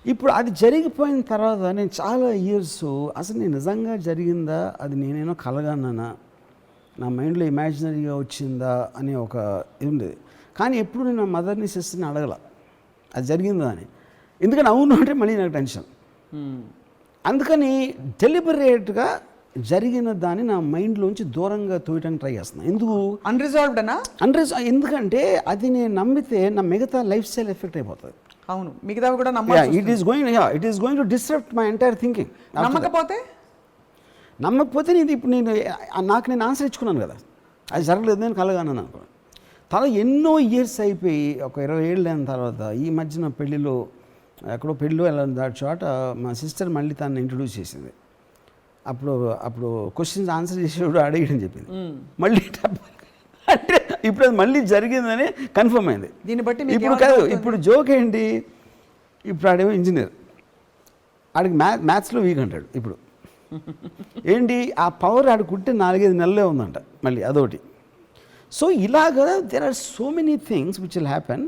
ఇప్పుడు అది జరిగిపోయిన తర్వాత నేను చాలా ఇయర్స్ అసలు నేను నిజంగా జరిగిందా, అది నేనేనో కలగానా, నా మైండ్లో ఇమాజినరీగా వచ్చిందా అనే ఒక ఇది ఉండేది. కానీ ఎప్పుడు నేను నా మదర్ని సిస్టర్ని అడగల అది జరిగిందా అని. ఎందుకంటే అవును అంటే మళ్ళీ నాకు టెన్షన్. అందుకని డెలిబరేట్గా జరిగిన దాన్ని నా మైండ్లోంచి దూరంగా తోయటానికి ట్రై చేస్తున్నాను. ఎందుకు అన్రిజాల్వ్డ్నా? ఎందుకంటే అది నేను నమ్మితే నా మిగతా లైఫ్ స్టైల్ ఎఫెక్ట్ అయిపోతుంది. అవును, మిగతా కూడా it is going to disturb my entire thinking. నమ్మకపోతే ఇప్పుడు నేను ఆన్సర్ ఇచ్చుకున్నాను కదా, అది జరగలేదు నేను కలగాను అనుకున్నాను. తర్వాత ఎన్నో ఇయర్స్ అయిపోయి ఒక 20 ఏళ్ళు అయిన తర్వాత ఈ మధ్యన పెళ్ళిలో ఎక్కడో పెళ్ళిలో వెళ్ళిన చోట మా సిస్టర్ మళ్ళీ తనని ఇంట్రడ్యూస్ చేసింది. అప్పుడు క్వశ్చన్స్ ఆన్సర్ చేసేవాడు అడిగడం చెప్పింది. మళ్ళీ అంటే ఇప్పుడు అది మళ్ళీ జరిగిందని కన్ఫర్మ్ అయింది. దీన్ని బట్టి ఇప్పుడు కాదు, ఇప్పుడు జోక్ ఏంటి, ఇప్పుడు ఆడేమో ఇంజనీర్, ఆడికి మ్యాథ్స్లో వీక్ అంటాడు. ఇప్పుడు ఏంటి ఆ పవర్ ఆడుకుంటే 4-5 నెలలే ఉందంట మళ్ళీ అదొకటి. సో ఇలాగా there are so many things which will happen.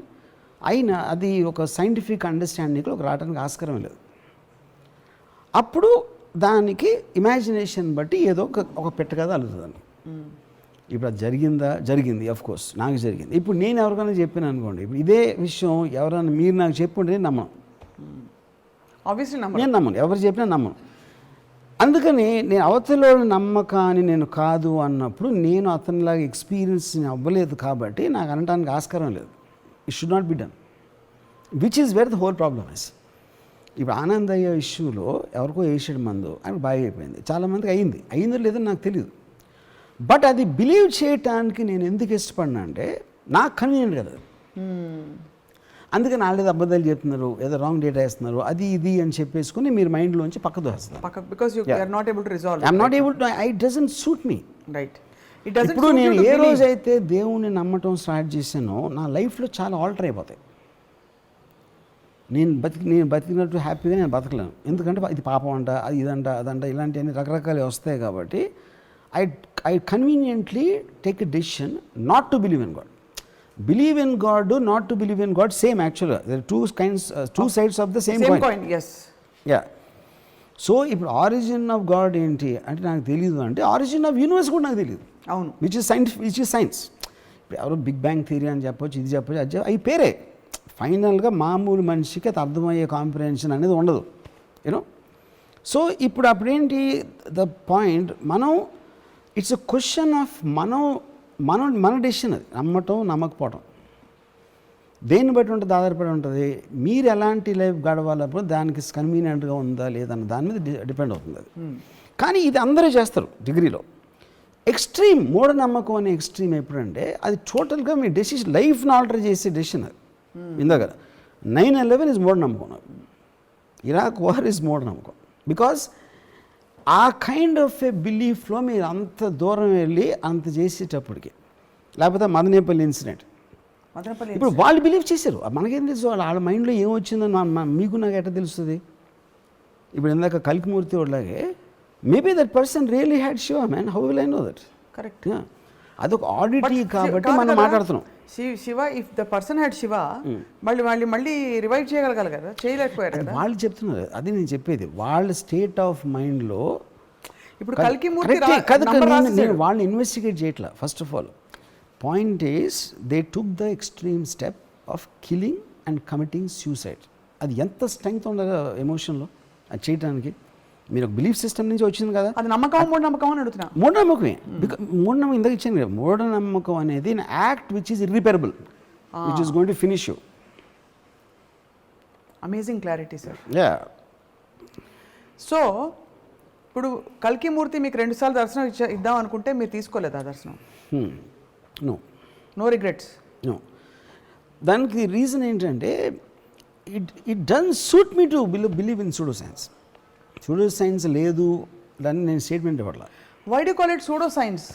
అయినా అది ఒక సైంటిఫిక్ అండర్స్టాండింగ్లో రావడానికి ఆస్కారం లేదు. అప్పుడు దానికి ఇమాజినేషన్ బట్టి ఏదో ఒక పెట్టగదా అలుగుతుందండి. ఇప్పుడు అది జరిగింది ఆఫ్ కోర్స్ నాకు జరిగింది. ఇప్పుడు నేను ఎవరికైనా చెప్పాను అనుకోండి, ఇప్పుడు ఇదే విషయం ఎవరైనా మీరు నాకు చెప్పుంటే నేను నమ్మను, ఆబ్వియస్లీ నేను నమ్మను, ఎవరు చెప్పినా నమ్మను. అందుకని నేను అవతలో నమ్మకాన్ని నేను కాదు అన్నప్పుడు నేను అతనిలాగా ఎక్స్పీరియన్స్ అవ్వలేదు కాబట్టి నాకు అనడానికి ఆస్కారం లేదు. It should not be done, which is where the whole problem is. ఇప్పుడు ఆనందయ్య ఇష్యూలో ఎవరికో వేసాడు మందు, ఆయనకు బాగా అయిపోయింది, చాలామందికి అయిందో లేదో నాకు తెలియదు. బట్ అది బిలీవ్ చేయటానికి నేను ఎందుకు ఇష్టపడినా అంటే నాకు కన్వీనియంట్ కదా. అందుకని వాళ్ళేదో అబద్ధాలు చెప్తున్నారు, ఏదో రాంగ్ డేటా వేస్తున్నారు, అది ఇది అని చెప్పేసుకుని మీరు మైండ్లోంచి పక్క దోస్తున్నారు. ఇట్ డజంట్ సూట్ మీ. ఇప్పుడు నేను ఏ రోజైతే దేవుణ్ణి నమ్మటం స్టార్ట్ చేశానో నా లైఫ్లో చాలా ఆల్టర్ అయిపోతాయి. నేను బతికినట్టు హ్యాపీగా నేను బతకలేను. ఎందుకంటే ఇది పాపం అంట, అది ఇదంట, అదంట, ఇలాంటివన్నీ రకరకాలు వస్తాయి. కాబట్టి I conveniently take a decision not to believe in God. Believe in God, not to believe in God, same actually. There are two sides of the same coin. Yes. Yeah. So ఇప్పుడు origin of God ఏంటి అంటే నాకు తెలియదు, అంటే origin of universe కూడా నాకు తెలియదు. అవును, విచ్ ఇస్ సైన్స్. ఇప్పుడు ఎవరో బిగ్ బ్యాంగ్ థియరీ అని చెప్పొచ్చు, ఇది చెప్పొచ్చు, అది అవి పేరే. ఫైనల్గా మామూలు మనిషికి అది అర్థమయ్యే కాంప్రిహెన్షన్ అనేది ఉండదు. యూనో, సో ఇప్పుడు అప్పుడేంటి ద పాయింట్, మనం ఇట్స్ ఎ క్వశ్చన్ ఆఫ్ మన డెసిషన్. అది నమ్మటం నమ్మకపోవటం దేన్ని బట్టి ఉంటుంది, ఆధారపడి ఉంటుంది. మీరు ఎలాంటి లైఫ్ గడవాలప్పుడు దానికి కన్వీనియంట్గా ఉందా లేదన్న దాని మీద డిపెండ్ అవుతుంది అది. కానీ ఇది అందరూ చేస్తారు డిగ్రీలో. ఎక్స్ట్రీమ్ మూఢనమ్మకం అనే ఎక్స్ట్రీమ్ ఎప్పుడంటే అది టోటల్గా మీ డెసిషన్, లైఫ్ని ఆల్టర్ చేసే డెసిషన్ అది. ఇందాక 9/11 is మూఢనమ్మకం. ఇరాక్ వార్ ఇస్ మూఢనమ్మకం. బికాస్ ఆ కైండ్ ఆఫ్ ఏ బిలీఫ్లో మీరు అంత దూరం వెళ్ళి అంత చేసేటప్పటికి, లేకపోతే మదనేపల్లి ఇన్సిడెంట్, ఇప్పుడు వాళ్ళు బిలీవ్ చేశారు. మనకేం తెలుసు వాళ్ళ మైండ్లో ఏమొచ్చిందని మీకు నాకు ఎట్లా తెలుస్తుంది? ఇప్పుడు ఇందాక కలికిమూర్తి వాళ్ళలాగే maybe that person really had Shiva man, how will I know that? Correct. అదొక ఆడిటీ కాబట్టి మనం మాట్లాడుతున్నాం. Shiva if the person had Shiva మళ్ళీ రివైవ్ చేయగలగాలి కదా, చేయలేకపోయారు కదా. వాళ్ళు చెప్తున్నారు, అది నేను చెప్పేది. వాళ్ళ స్టేట్ ఆఫ్ మైండ్లో ఇప్పుడు కలికిమూర్తి నేను వాళ్ళని ఇన్వెస్టిగేట్ చేయట్లా. First of all point is they took the extreme step of killing and committing suicide. అది ఎంత స్ట్రెంగ్త్ ఉండగా ఎమోషన్లో అది చేయడానికి. మీరు ఒక బిలీఫ్ సిస్టమ్ నుంచి వచ్చింది కదా, అది నమ్మకం మూఢనమ్మకం అని అడుగుతున్నా. మూఢనమ్మకమే. మూఢనమ్మకం ఇందాక ఇచ్చాను కదా, మూఢనమ్మకం అనేది act which is irreparable, which is going to finish you. Amazing clarity sir. Yeah. So ఇప్పుడు కల్కిమూర్తి మీకు 2 సార్లు దర్శనం ఇద్దాం అనుకుంటే మీరు తీసుకోలేదు ఆ దర్శనం? నో. No regrets? నో. దానికి రీజన్ ఏంటంటే it don't suit me to believe in pseudo science. Pseudo science లేదు దాన్ని నేను స్టేట్మెంట్ ఇవ్వట్లా. Why do call it pseudo science?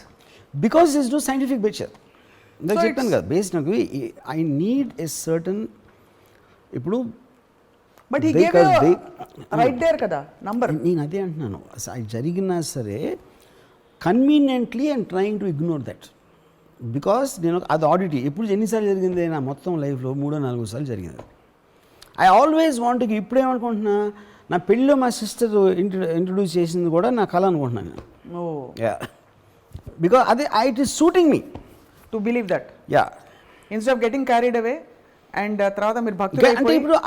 Because it's no scientific feature. ఇందాక చెప్పాను కదా, బేస్డ్ నాకు ఐ నీడ్ ఎ సర్టన్. ఇప్పుడు but he gave you right there కదా నంబర్. నేను అదే అంటున్నాను, అది జరిగినా సరే conveniently and trying to ignore that. Because నేను అది ఆడిటీ ఎప్పుడు ఎన్నిసార్లు జరిగింది నా మొత్తం లైఫ్లో 3-4 సార్లు జరిగింది. I always want. ఇప్పుడేమనుకుంటున్నా, నా పెళ్ళిలో మా సిస్టర్ ఇంట్రడ్యూస్ చేసింది కూడా నా కళ అనుకుంటున్నాను నేను. యా. బికాస్ అదే it is suiting me to believe that. Yeah. Instead of getting carried away and తర్వాత మీరు భక్తులు అంటే ఇప్పుడు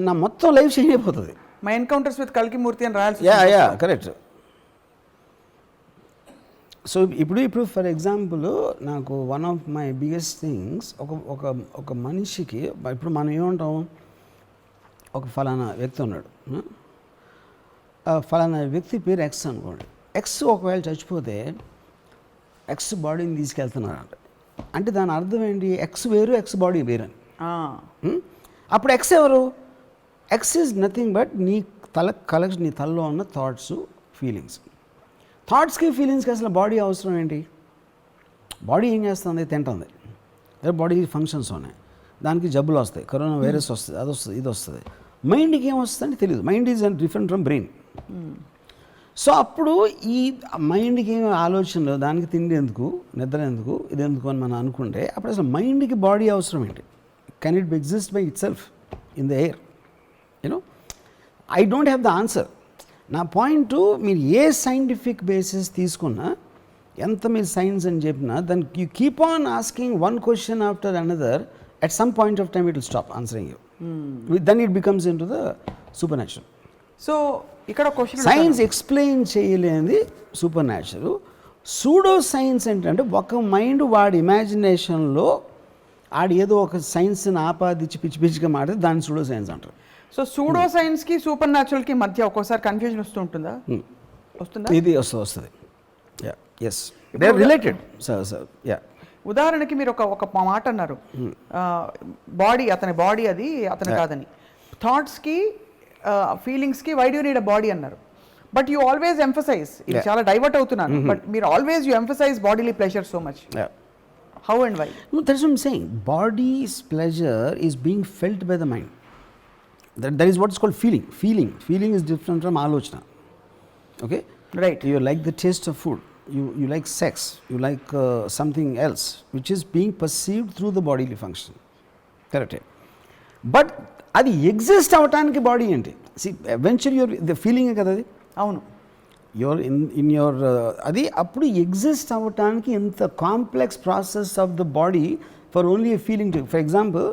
నా మొత్తం లైఫ్ చేంజ్ అయిపోతుంది. మై ఎన్కౌంటర్స్ విత్ కలికిమూర్తి అని రాయాల్సి. Yeah correct. సో ఇప్పుడు ఫర్ ఎగ్జాంపుల్ నాకు one of my biggest things, ఒక మనిషికి ఇప్పుడు మనం ఏమంటాం, ఒక ఫలానా వ్యక్తి ఉన్నాడు, ఫలానా వ్యక్తి పేరు ఎక్స్ అనుకోండి. ఎక్స్ ఒకవేళ చచ్చిపోతే ఎక్స్ బాడీని తీసుకెళ్తున్నారంట. అంటే దాని అర్థం ఏంటి? ఎక్స్ వేరు, ఎక్స్ బాడీ వేరు అని. అప్పుడు ఎక్స్ ఎవరు? ఎక్స్ ఈజ్ నథింగ్ బట్ నీ కలెక్షన్, నీ తలలో ఉన్న థాట్స్, ఫీలింగ్స్. థాట్స్కి ఫీలింగ్స్కి అసలు బాడీ అవసరం ఏంటి? బాడీ ఏం చేస్తుంది? తింటుంది. బాడీ ఫంక్షన్స్ ఉన్నాయి, దానికి జబ్బులు వస్తాయి, కరోనా వైరస్ వస్తుంది, అది వస్తుంది, ఇది వస్తుంది. మైండ్కి ఏం వస్తుందని తెలియదు. Mind is different from brain. So అప్పుడు ఈ మైండ్కి ఏం ఆలోచనలు, దానికి తిండి ఎందుకు, నిద్ర ఎందుకు, ఇది ఎందుకు అని మనం అనుకుంటే అప్పుడు అసలు మైండ్కి బాడీ అవసరం ఏంటి? Can it exist by it self in the air? You know, I don't have the answer. నా పాయింట్, మీరు ఏ సైంటిఫిక్ బేసిస్ తీసుకున్నా, ఎంత మీరు సైన్స్ అని చెప్పినా, దాన్ని you keep on asking one question after another, at some point of time it will stop answering you. Then it becomes into the supernatural. So ఇక్కడ question, science explain చేయలేనిది supernatural. Pseudo science ఏంటంటే ఒక mind వాడి ఇమాజినేషన్లో ఆడి ఏదో ఒక సైన్స్ని ఆపాదించి పిచ్చి పిచ్చిగా మాడితే దాన్ని సూడో సైన్స్ అంటారు. సో సూడో సైన్స్కి సూపర్ న్యాచురల్కి మధ్య ఒక్కోసారి కన్ఫ్యూజన్ వస్తూ ఉంటుందా? వస్తుందా? ఇది వస్తుంది. Ya, yes, they are related. Sir ya. ఉదాహరణకి మీరు ఒక మాట అన్నారు, బాడీ అతని బాడీ, అది అతని కాదని. థాట్స్కి ఫీలింగ్స్కి why do need a body అన్నారు. బట్ యూ ఆల్వేస్ ఎంఫసైజ్, ఇది చాలా డైవర్ట్ అవుతున్నాను, బట్ మీరు always you emphasize bodily pleasure so much. How and why? That's what I'm saying. Bodies pleasure is being felt by the mind. That is what is called feeling. Feeling is different from ఆలోచన. Okay, right. You like the taste of food, you like sex, you like something else which is being perceived through the bodily function. Correct? But అది exist అవటానికి body ఏంటి? See, eventually you're the feeling కదా అది. అవును, you're in your అది అప్పుడు exist అవటానికి ఎంత complex process of the body for only a feeling. For example,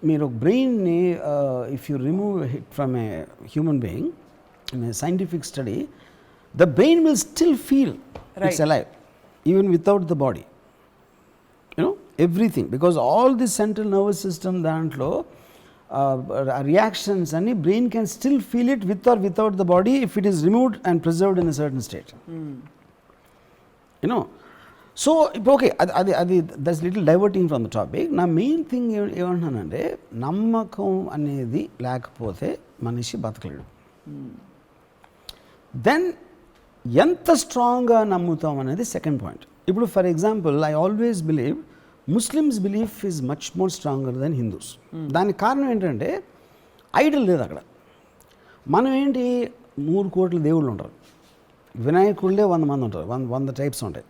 మీరు బ్రెయిన్ని if you remove it from a human being in a scientific study, the brain will still feel it's alive even without the body. You know, everything, because all the central nervous system dantlo reactions and brain can still feel it with or without the body if it is removed and preserved in a certain state. You know, so ఇప్పుడు okay, అది that's little diverting from the topic. నా main thing ఏమంటున్నానంటే, నమ్మకం అనేది లేకపోతే మనిషి బతకలేడు. Then ఎంత స్ట్రాంగ్గా నమ్ముతాం అనేది సెకండ్ పాయింట్. ఇప్పుడు for example, I always believe Muslims belief is much more stronger then Hindus. దానికి కారణం ఏంటంటే ఐడల్ లేదు అక్కడ. మనం ఏంటి, 3 కోట్ల దేవుళ్ళు ఉంటారు, వినాయకుళ్ళే 100 మంది ఉంటారు, 100 టైప్స్ ఉంటాయి.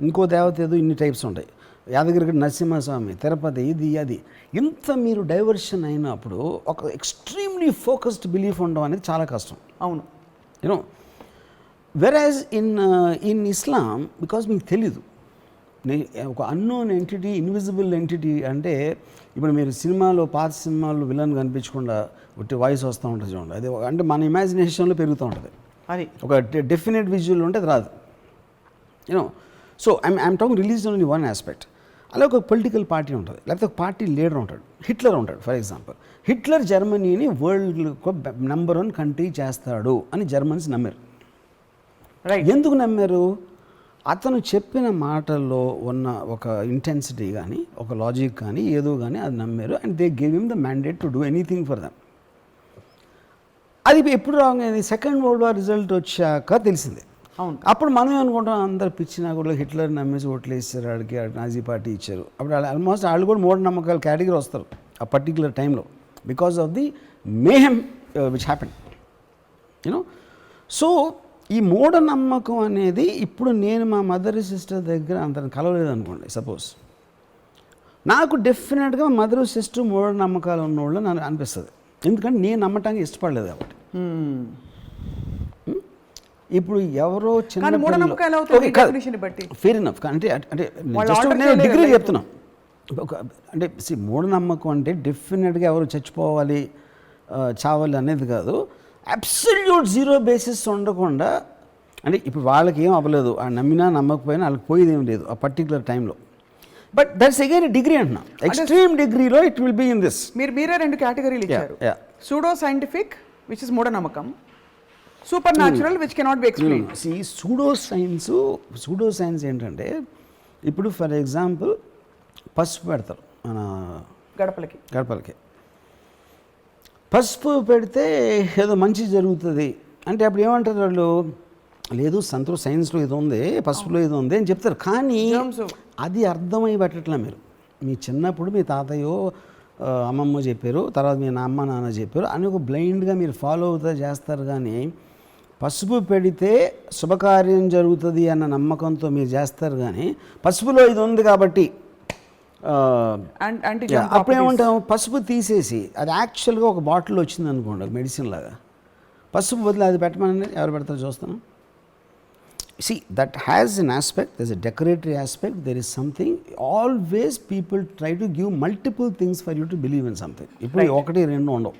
ఇంకో దేవత ఏదో ఇన్ని టైప్స్ ఉంటాయి, యాదగిరి నరసింహస్వామి, తిరుపతి, ఇది అది. ఇంత మీరు డైవర్షన్ అయినప్పుడు ఒక ఎక్స్ట్రీమ్లీ ఫోకస్డ్ బిలీఫ్ ఉండడం అనేది చాలా కష్టం. అవును, you know. Whereas in Islam, because మీకు తెలీదు, ఒక అన్నోన్ ఎంటిటీ, ఇన్విజిబుల్ ఎంటిటీ. అంటే ఇప్పుడు మీరు పాత సినిమాల్లో విలన్ కనిపించకుండా ఒకటి వాయిస్ వస్తూ ఉంటుంది చూడండి, అది అంటే మన ఇమాజినేషన్లో పెరుగుతూ ఉంటుంది. అది ఒక డెఫినెట్ విజువల్ ఉంటే అది రాదు, you know. So I'm talking religion only one aspect. అలా ఒక పొలిటికల్ పార్టీ ఉంటుంది, లేకపోతే ఒక పార్టీ లీడర్ ఉంటాడు. హిట్లర్ ఉంటాడు ఫర్ ఎగ్జాంపుల్. హిట్లర్ జర్మనీని వరల్డ్ నెంబర్ 1 కంట్రీ చేస్తాడు అని జర్మన్స్ నమ్మారు. ఎందుకు నమ్మారు? అతను చెప్పిన మాటల్లో ఉన్న ఒక ఇంటెన్సిటీ కానీ, ఒక లాజిక్ కానీ, ఏదో కానీ అది నమ్మారు. And they gave him the mandate to do anything for them. అది ఎప్పుడు రాంగ్ అయింది? సెకండ్ వరల్డ్ వార్ రిజల్ట్ వచ్చాక తెలిసింది. అవును. అప్పుడు మనం అనుకుంటాం, అందరు పిచ్చినా కూడా హిట్లర్ నమ్మేసి ఓట్లు వేసారు, ఆడికి నాజీ పార్టీ ఇచ్చారు. అప్పుడు ఆల్మోస్ట్ వాళ్ళు కూడా మూఢనమ్మకాల కేటగిరీ వస్తారు ఆ పర్టికులర్ టైంలో, because of the mayhem which happen, you know. So ఈ మూఢనమ్మకం అనేది ఇప్పుడు నేను మా మదర్ సిస్టర్ దగ్గర అంత కలవలేదు అనుకోండి, సపోజ్, నాకు డెఫినెట్గా మదర్ సిస్టర్ మూఢనమ్మకాలు ఉన్నవాళ్ళు నాకు అనిపిస్తుంది. ఎందుకంటే నేను నమ్మటానికి ఇష్టపడలేదు కాబట్టి. ఇప్పుడు ఎవరో చిన్న ఫెయిర్ ఇనఫ్ అంటే జస్ట్ నేను డిగ్రీ చెప్తున్నా. అంటే మూఢనమ్మకం అంటే డెఫినెట్గా ఎవరు చచ్చిపోవాలి, చావాలి అనేది కాదు. అబ్సల్యూట్ జీరో బేసిస్ ఉండకుండా, అంటే ఇప్పుడు వాళ్ళకి ఏం అవ్వలేదు, నమ్మినా నమ్మకపోయినా వాళ్ళకి పోయేది ఏం లేదు ఆ పర్టికులర్ టైంలో. బట్ దట్స్ అగైన్ డిగ్రీ అంటున్నా, ఎక్స్ట్రీమ్ డిగ్రీలో it will be in this. మీరే 2 కేటగిరీలు ఇచ్చారు. సూడో సైంటిఫిక్ విచ్ ఇస్ మూఢనమ్మకం, super natural which cannot be explained. Pseudo science ఏంటంటే, ఇప్పుడు ఫర్ ఎగ్జాంపుల్ పసుపు పెడతారు మన గడపలకి. పసుపు పెడితే ఏదో మంచి జరుగుతుంది అంటే అప్పుడు ఏమంటారు వాళ్ళు, లేదు సైన్స్లో ఇది ఉంది, పసుపులో ఇది ఉంది అని చెప్తారు. కానీ అది అర్థమై పెట్టట్లే. మీరు మీ చిన్నప్పుడు మీ తాతయ్యో అమ్మమ్మ చెప్పారు, తర్వాత మీ అమ్మ నాన్న చెప్పారు అని ఒక బ్లైండ్గా మీరు ఫాలో అవుతా చేస్తారు. కానీ పసుపు పెడితే శుభకార్యం జరుగుతుంది అన్న నమ్మకంతో మీరు చేస్తారు. కానీ పసుపులో ఇది ఉంది కాబట్టి అప్పుడు ఏమంటాం, పసుపు తీసేసి అది యాక్చువల్గా ఒక బాటిల్ వచ్చింది అనుకోండి, మెడిసిన్ లాగా, పసుపు బదులు అది పెట్టమని ఎవరు పెడతారు చూస్తాను. See, that has an aspect, there's a decoratory aspect, there is something, always people try to give multiple things for you to believe in something. ఇప్పుడు ఒకటి రెండు ఉండవు,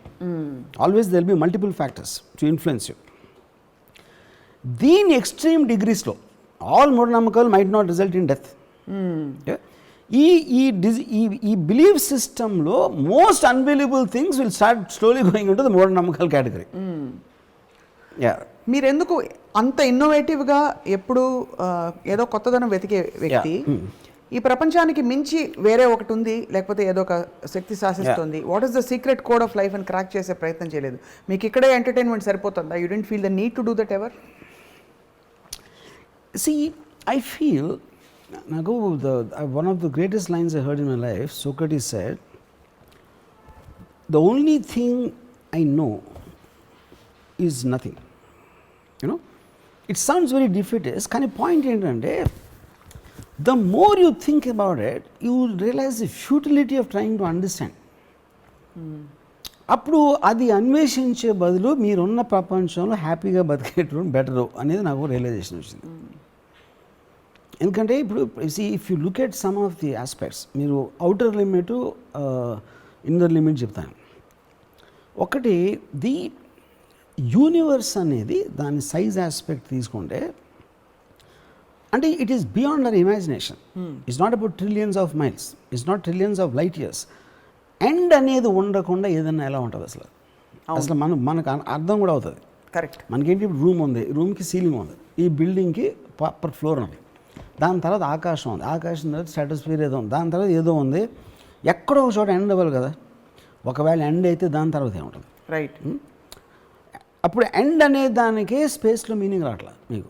always there will be multiple factors to influence you. దీని extreme డిగ్రీస్లో all మూఢనమ్మకాలు might not result in death. ఈ belief సిస్టంలో most unbelievable things will start slowly going into the మూఢనమ్మకాల కేటగిరీ. మీరెందుకు అంత ఇన్నోవేటివ్గా ఎప్పుడు ఏదో కొత్తదనం వెతికే వ్యక్తి, ఈ ప్రపంచానికి మించి వేరే ఒకటి ఉంది, లేకపోతే ఏదో ఒక శక్తి శాసిస్తుంది, what is the secret code of life అని క్రాక్ చేసే ప్రయత్నం చేయలేదు? మీకు ఇక్కడే ఎంటర్టైన్మెంట్ సరిపోతుందా? You didn't feel the need to do that ever? See, I feel, one of the greatest lines I heard in my life, Socrates said, the only thing I know is nothing. You know, it sounds very defeatist, కానీ point ఏంటంటే, the more you think about it, you will realize the futility of trying to understand. అప్పుడు అది అన్వేషించే బదులు మీరున్న ప్రపంచంలో హ్యాపీగా బతికేటప్పుడు better అనేది నాకు రియలైజేషన్ వచ్చింది. ఎందుకంటే ఇప్పుడు if you look at some of the aspects, మీరు అవుటర్ లిమిట్, ఇన్నర్ లిమిట్ చెప్తాను. ఒకటి, ది యూనివర్స్ అనేది దాని సైజ్ ఆస్పెక్ట్ తీసుకుంటే, అంటే it is beyond our imagination. It's not about trillions of miles, it's not trillions of light years. End అనేది ఉండకుండా ఏదన్నా ఎలా ఉంటుంది అసలు మనకు అర్థం కూడా అవుతుంది. కరెక్ట్. మనకేంటి, ఇప్పుడు రూమ్ ఉంది, రూమ్కి సీలింగ్ ఉంది, ఈ బిల్డింగ్కి పర్ ఫ్లోర్ ఉంది. దాని తర్వాత ఆకాశం ఉంది, ఆకాశం తర్వాత స్ట్రాటోస్ఫియర్ ఏదో ఉంది, దాని తర్వాత ఏదో ఉంది, ఎక్కడో ఒక చోట ఎండ్ అవ్వాలి కదా. ఒకవేళ ఎండ్ అయితే దాని తర్వాత ఏముంటుంది? రైట్. అప్పుడు ఎండ్ అనే దానికి స్పేస్లో మీనింగ్ రావట్లా మీకు.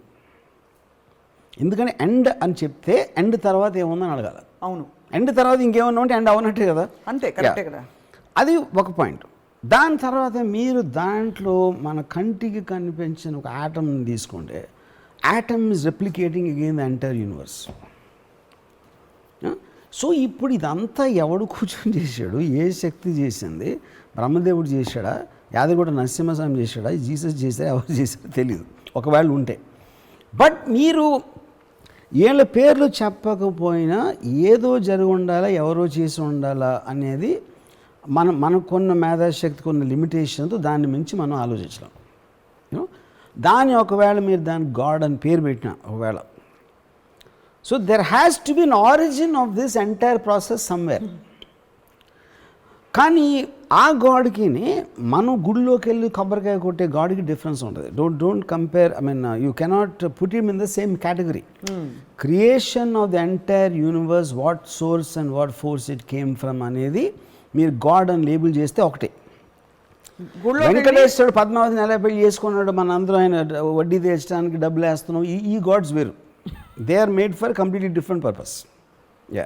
ఎందుకని ఎండ్ అని చెప్తే ఎండ్ తర్వాత ఏముందని అడగాలి. అవును, ఎండ్ తర్వాత ఇంకేమన్నా ఉంటే ఎండ్ అవనట్టే కదా. అంతే, కరెక్టే కదా. అది ఒక పాయింట్. దాని తర్వాత మీరు దాంట్లో మన కంటికి కనిపించిన ఒక ఆటమ్ తీసుకుంటే, atom is replicating again the entire universe. So ఇప్పుడు ఇదంతా ఎవడు కూర్చొని చేశాడు? ఏ శక్తి చేసింది? బ్రహ్మదేవుడు చేశాడా, యాదగిరి నరసింహస్వామి చేశాడా, జీసస్ చేశాడా, ఎవరు చేశాడో తెలియదు ఒకవేళ ఉంటే. బట్ మీరు వీళ్ళ పేర్లు చెప్పకపోయినా ఏదో జరిగి ఉండాలా, ఎవరో చేసి ఉండాలా అనేది మనకున్న మేధాశక్తి, కొన్న లిమిటేషన్తో దాన్ని మించి మనం ఆలోచించలేం. దాన్ని ఒకవేళ మీరు దాన్ని గాడ్ అని పేరు పెట్టిన ఒకవేళ, so there has to be an origin of this entire process somewhere. కానీ ఆ గాడ్కి మనం గుడిలోకి వెళ్ళి కొబ్బరికాయ కొట్టే గాడ్కి డిఫరెన్స్ ఉంటుంది. Don't compare. I mean you cannot put him in the same category. Creation of the entire universe, what source and what force it came from అనేది మీరు గాడ్ అని లేబుల్ చేస్తే ఒకటే. వెంకటేశ్వరుడు పద్మావతిని ఎలా పెళ్లి చేసుకున్నాడు, మన అందరూ ఆయన వడ్డీ తీర్చడానికి డబ్బులు వేస్తున్నాం, ఈ గాడ్స్ వేరు. They are made for completely different purpose. Yeah.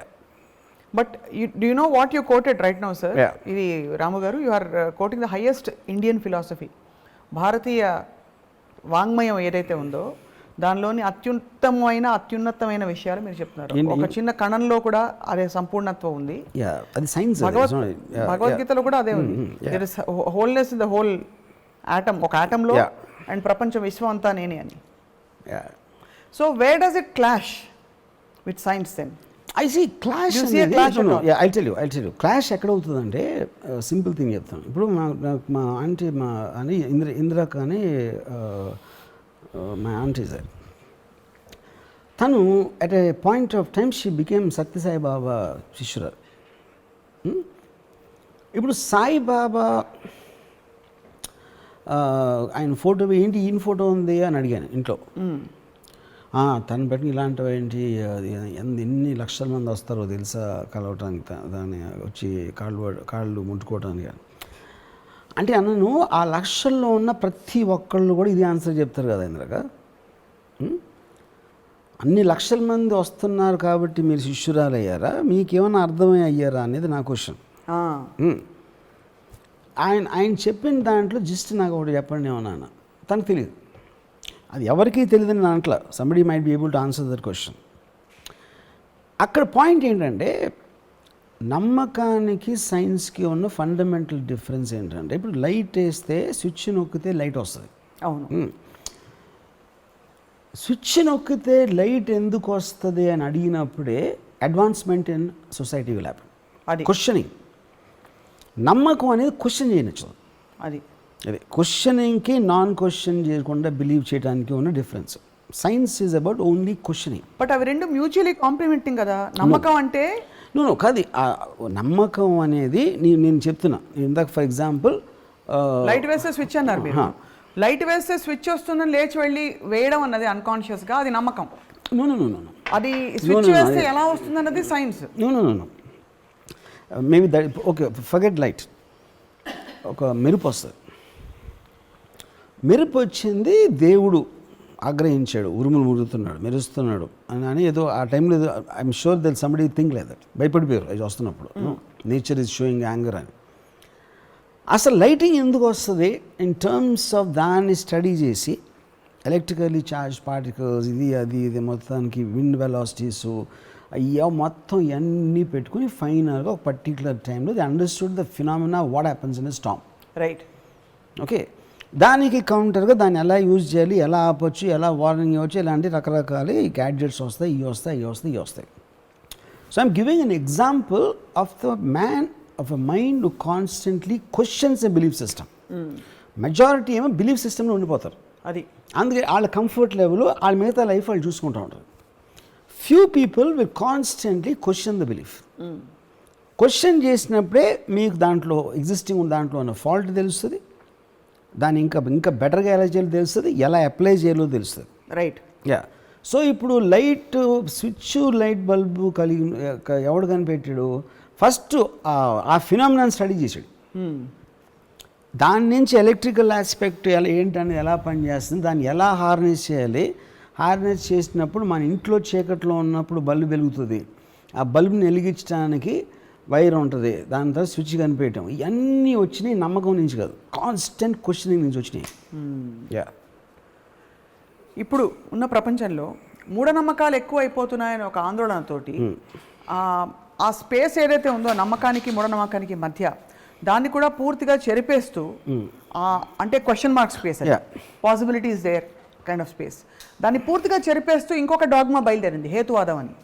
But do you know what you quoted right now sir? Yeah. ఇది Ramu garu, you are quoting the highest Indian philosophy. భారతీయ వాంగ్మయం ఏదైతే ఉందో దానిలోని అత్యున్నతమైన విషయాలు మీరు చెప్తున్నారు. ఒక చిన్న కణంలో కూడా అదే సంపూర్ణత్వం ఉంది. అది సైన్స్. భగవద్గీతలో కూడా అదే ఉంది. There is wholeness in the whole atom, ఒక ఆటంలో, అండ్ ప్రపంచం విశ్వం అంతా నేనే అని. So where does it clash with science then? I see clash. You see a clash or not? Yeah, I'll tell you. Clash ఎక్కడ అవుతుందంటే, సింపుల్ థింగ్ చెప్తాను. ఇప్పుడు మా ఆంటీ, మా అని ఇందిరాక అని మా ఆంటీ సార్, తను at a point of time she became Sathya Sai Baba శిష్యురాలు. ఇప్పుడు సాయిబాబా ఆయన ఫోటో ఏంటి, ఈయన ఫోటో ఉంది అని అడిగాను ఇంట్లో. తను బట్టి ఇలాంటివి ఏంటి, ఎన్ని లక్షల మంది వస్తారో తెలుసా కలవటానికి, దాన్ని వచ్చి కాళ్ళు ముట్టుకోవటానికి అంటే అన్నను. ఆ లక్షల్లో ఉన్న ప్రతి ఒక్కళ్ళు కూడా ఇది ఆన్సర్ చెప్తారు కదా ఇంద్రక. అన్ని లక్షల మంది వస్తున్నారు కాబట్టి మీరు శిష్యురాలు అయ్యారా, మీకేమైనా అర్థమై అయ్యారా అనేది నా క్వశ్చన్. ఆయన చెప్పిన దాంట్లో జస్ట్ నాకు ఒకటి చెప్పండి ఏమన్నా, తనకు తెలియదు. అది ఎవరికీ తెలియదని దాంట్లో somebody might be able to answer that question. అక్కడ పాయింట్ ఏంటంటే, నమ్మకానికి సైన్స్కి ఉన్న ఫండమెంటల్ డిఫరెన్స్ ఏంటంటే, ఇప్పుడు లైట్ వేస్తే స్విచ్ నొక్కితే లైట్ వస్తుంది. అవును. స్విచ్ నొక్కితే లైట్ ఎందుకు వస్తుంది అని అడిగినప్పుడే advancement in society will happen. అది క్వశ్చనింగ్. నమ్మకం అనేది క్వశ్చన్ చేయనచ్చు. అది క్వశ్చనింగ్కి నాన్ క్వశ్చన్ చేయకుండా బిలీవ్ చేయడానికి ఉన్న difference. Science is about only questioning. But అవి రెండు మ్యూచువల్లీ కాంప్లిమెంటింగ్ కదా. నమ్మకం అంటే కాదు. నమ్మకం అనేది నేను చెప్తున్నా ఇందాక, ఫర్ ఎగ్జాంపుల్ లైట్ వేస్తే స్విచ్ అన్నారు మీరు. లైట్ వేస్తే స్విచ్ వస్తుందని లేచి వెళ్ళి వేయడం అన్నది అన్కాన్షియస్గా, అది నమ్మకం. అది స్విచ్ వేస్తే ఎలా వస్తుంది అన్నది science. Maybe that okay, forget light. ఒక మెరుపు వస్తుంది, మెరుపు వచ్చింది, దేవుడు ఆగ్రహించాడు, ఉరుములు మురుగుతున్నాడు, మెరుస్తున్నాడు అని ఏదో ఆ టైంలో ఏదో I'm sure they'll somebody think లేదు, భయపడిపోయారు అది వస్తున్నప్పుడు. నేచర్ ఈజ్ షోయింగ్ యాంగర్ అని. అసలు లైటింగ్ ఎందుకు వస్తుంది ఇన్ టర్మ్స్ ఆఫ్ దాన్ని స్టడీ చేసి, ఎలక్ట్రికల్లీ చార్జ్ పార్టికల్స్, ఇది మొత్తానికి విండ్ వెలాసిటీస్ అయ్యా మొత్తం ఇవన్నీ పెట్టుకుని ఫైనల్గా ఒక పర్టికులర్ టైంలో the understood the phenomena what happens in a Storm. Right. Okay, దానికి కౌంటర్గా దాన్ని ఎలా యూజ్ చేయాలి, ఎలా ఆపొచ్చు, ఎలా వార్నింగ్ ఇవ్వచ్చు, ఇలాంటి రకరకాల గ్యాడ్జెట్స్ వస్తాయి, ఇవి వస్తాయి. So I'm giving an example of the man of a mind who constantly questions a belief system. Majority ఏమో బిలీఫ్ సిస్టంలో ఉండిపోతారు. అది అందుకే వాళ్ళ కంఫర్ట్ లెవెల్, వాళ్ళ మిగతా లైఫ్ వాళ్ళు చూసుకుంటూ ఉంటారు. Few people will constantly question the belief. Question చేసినప్పుడే మీకు దాంట్లో ఎగ్జిస్టింగ్ దాంట్లో ఉన్న ఫాల్ట్ తెలుస్తుంది, దాన్ని ఇంకా బెటర్గా ఎలా చేయాలో తెలుస్తుంది, ఎలా అప్లై చేయాలో తెలుస్తుంది. రైట్. యా. సో ఇప్పుడు స్విచ్ లైట్ బల్బు కలిగి ఎవడు కనిపెట్టాడు? ఫస్ట్ ఆ ఫినామినాన్ స్టడీ చేశాడు. దాని నుంచి ఎలక్ట్రికల్ ఆస్పెక్ట్ ఏంటనేది ఎలా పనిచేస్తుంది, దాన్ని ఎలా హార్నెస్ చేయాలి, హార్నెస్ చేసినప్పుడు మన ఇంట్లో చీకట్లో ఉన్నప్పుడు బల్బు వెలుగుతుంది, ఆ బల్బుని వెలిగించడానికి వైర్ ఉంటుంది, దాని తర్వాత స్విచ్ కనిపెట్టడం. ఇవన్నీ వచ్చినాయి నమ్మకం నుంచి కాదు, కాన్స్టెంట్ క్వశ్చనింగ్ నుంచి వచ్చినాయి. ఇప్పుడు ఉన్న ప్రపంచంలో మూఢనమ్మకాలు ఎక్కువ అయిపోతున్నాయని ఒక ఆందోళనతోటి ఆ స్పేస్ ఏదైతే ఉందో నమ్మకానికి మూఢనమ్మకానికి మధ్య దాన్ని కూడా పూర్తిగా చెరిపేస్తూ అంటే question mark space, possibilities there kind of space, దాన్ని పూర్తిగా చెరిపేస్తూ ఇంకొక డాగ్మా బయలుదేరింది, హేతువాదం అని.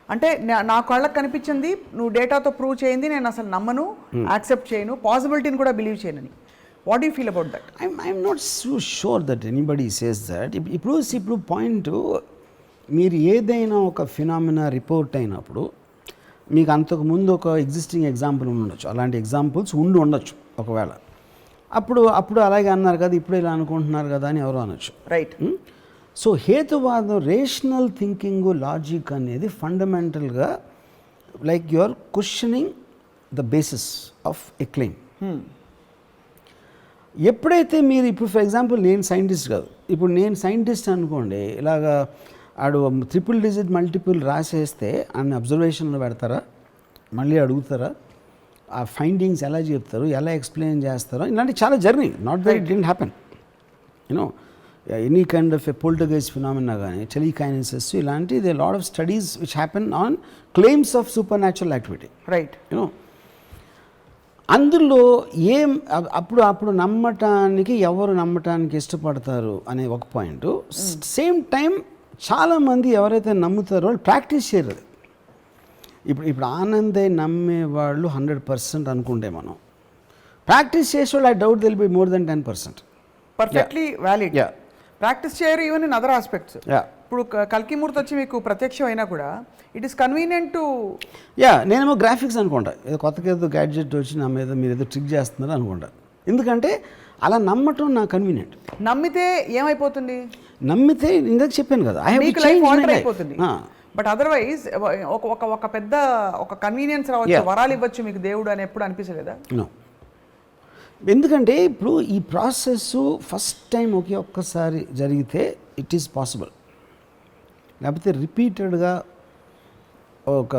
అంటే నా కళ్ళకు కనిపించింది నువ్వు డేటాతో ప్రూవ్ చేయింది నేను అసలు నమ్మను, యాక్సెప్ట్ చేయను, పాసిబిలిటీని కూడా బిలీవ్ చేయనని. What do feel about that? I'm not so sure that anybody says that. ఇప్పుడు పాయింట్, మీరు ఏదైనా ఒక ఫినామినా రిపోర్ట్ అయినప్పుడు మీకు అంతకుముందు ఒక ఎగ్జిస్టింగ్ ఎగ్జాంపుల్ ఉండొచ్చు, అలాంటి ఎగ్జాంపుల్స్ ఉండొచ్చు ఒకవేళ. అప్పుడు అలాగే అన్నారు కదా, ఇప్పుడు ఇలా అనుకుంటున్నారు కదా అని ఎవరు అనొచ్చు. రైట్. సో హేతువాదం, రేషనల్ థింకింగ్, లాజిక్ అనేది ఫండమెంటల్గా like you are questioning the basis of a claim. ఎప్పుడైతే మీరు ఇప్పుడు ఫర్ ఎగ్జాంపుల్ నేను సైంటిస్ట్ కాదు, ఇప్పుడు నేను సైంటిస్ట్ అనుకోండి, ఇలాగా ఆడు 3 మల్టిపుల్ రాసేస్తే అన్ని అబ్జర్వేషన్లో పెడతారా, మళ్ళీ అడుగుతారా, ఆ ఫైండింగ్స్ ఎలా చెప్తారు, ఎలా ఎక్స్ప్లెయిన్ చేస్తారో, ఇలాంటి చాలా journey. Not that it didn't happen, you know any kind of a politicize phenomena కానీ టెలికైనెసిస్, ఇలాంటి they lot of studies which happen on claims of supernatural activity. Right. You know అందులో అప్పుడు నమ్మటానికి ఎవరు నమ్మటానికి ఇష్టపడతారు అనే ఒక పాయింట్. సేమ్ టైం చాలామంది ఎవరైతే నమ్ముతారో వాళ్ళు ప్రాక్టీస్ చేయరు. ఇప్పుడు ఆనందే నమ్మేవాళ్ళు 100% అనుకుంటే మనం ప్రాక్టీస్ చేసేవాళ్ళు I doubt there'll be more than 10%. Perfectly valid. Practice చేయరు ఈవెన్ ఇన్ అదర్ ఆస్పెక్ట్స్. ఇప్పుడు కల్కిమూర్తి వచ్చి మీకు ప్రత్యక్షం అయినా కూడా ఇట్ ఈస్ కన్వీనియంట్ టు నేనేమో గ్రాఫిక్స్ అనుకుంటా, ఏదో కొత్తగా ఏదో గ్యాడ్జెట్ వచ్చి నా మీద మీరు ఏదో ట్రిక్ చేస్తున్నారు అనుకుంటా. ఎందుకంటే అలా నమ్మటం నాకు కన్వీనియంట్. నమ్మితే ఏమైపోతుంది? నమ్మితే ఇందాక చెప్పాను కదా, అయిపోతుంది. బట్ అదర్వైజ్ ఒక పెద్ద ఒక కన్వీనియన్స్ రావచ్చు, వరాలు ఇవ్వచ్చు మీకు దేవుడు అని ఎప్పుడు అనిపించలేదా? ఎందుకంటే ఇప్పుడు ఈ ప్రాసెస్ ఫస్ట్ టైం ఒక్కసారి జరిగితే ఇట్ ఈస్ పాసిబుల్, లేకపోతే రిపీటెడ్గా ఒక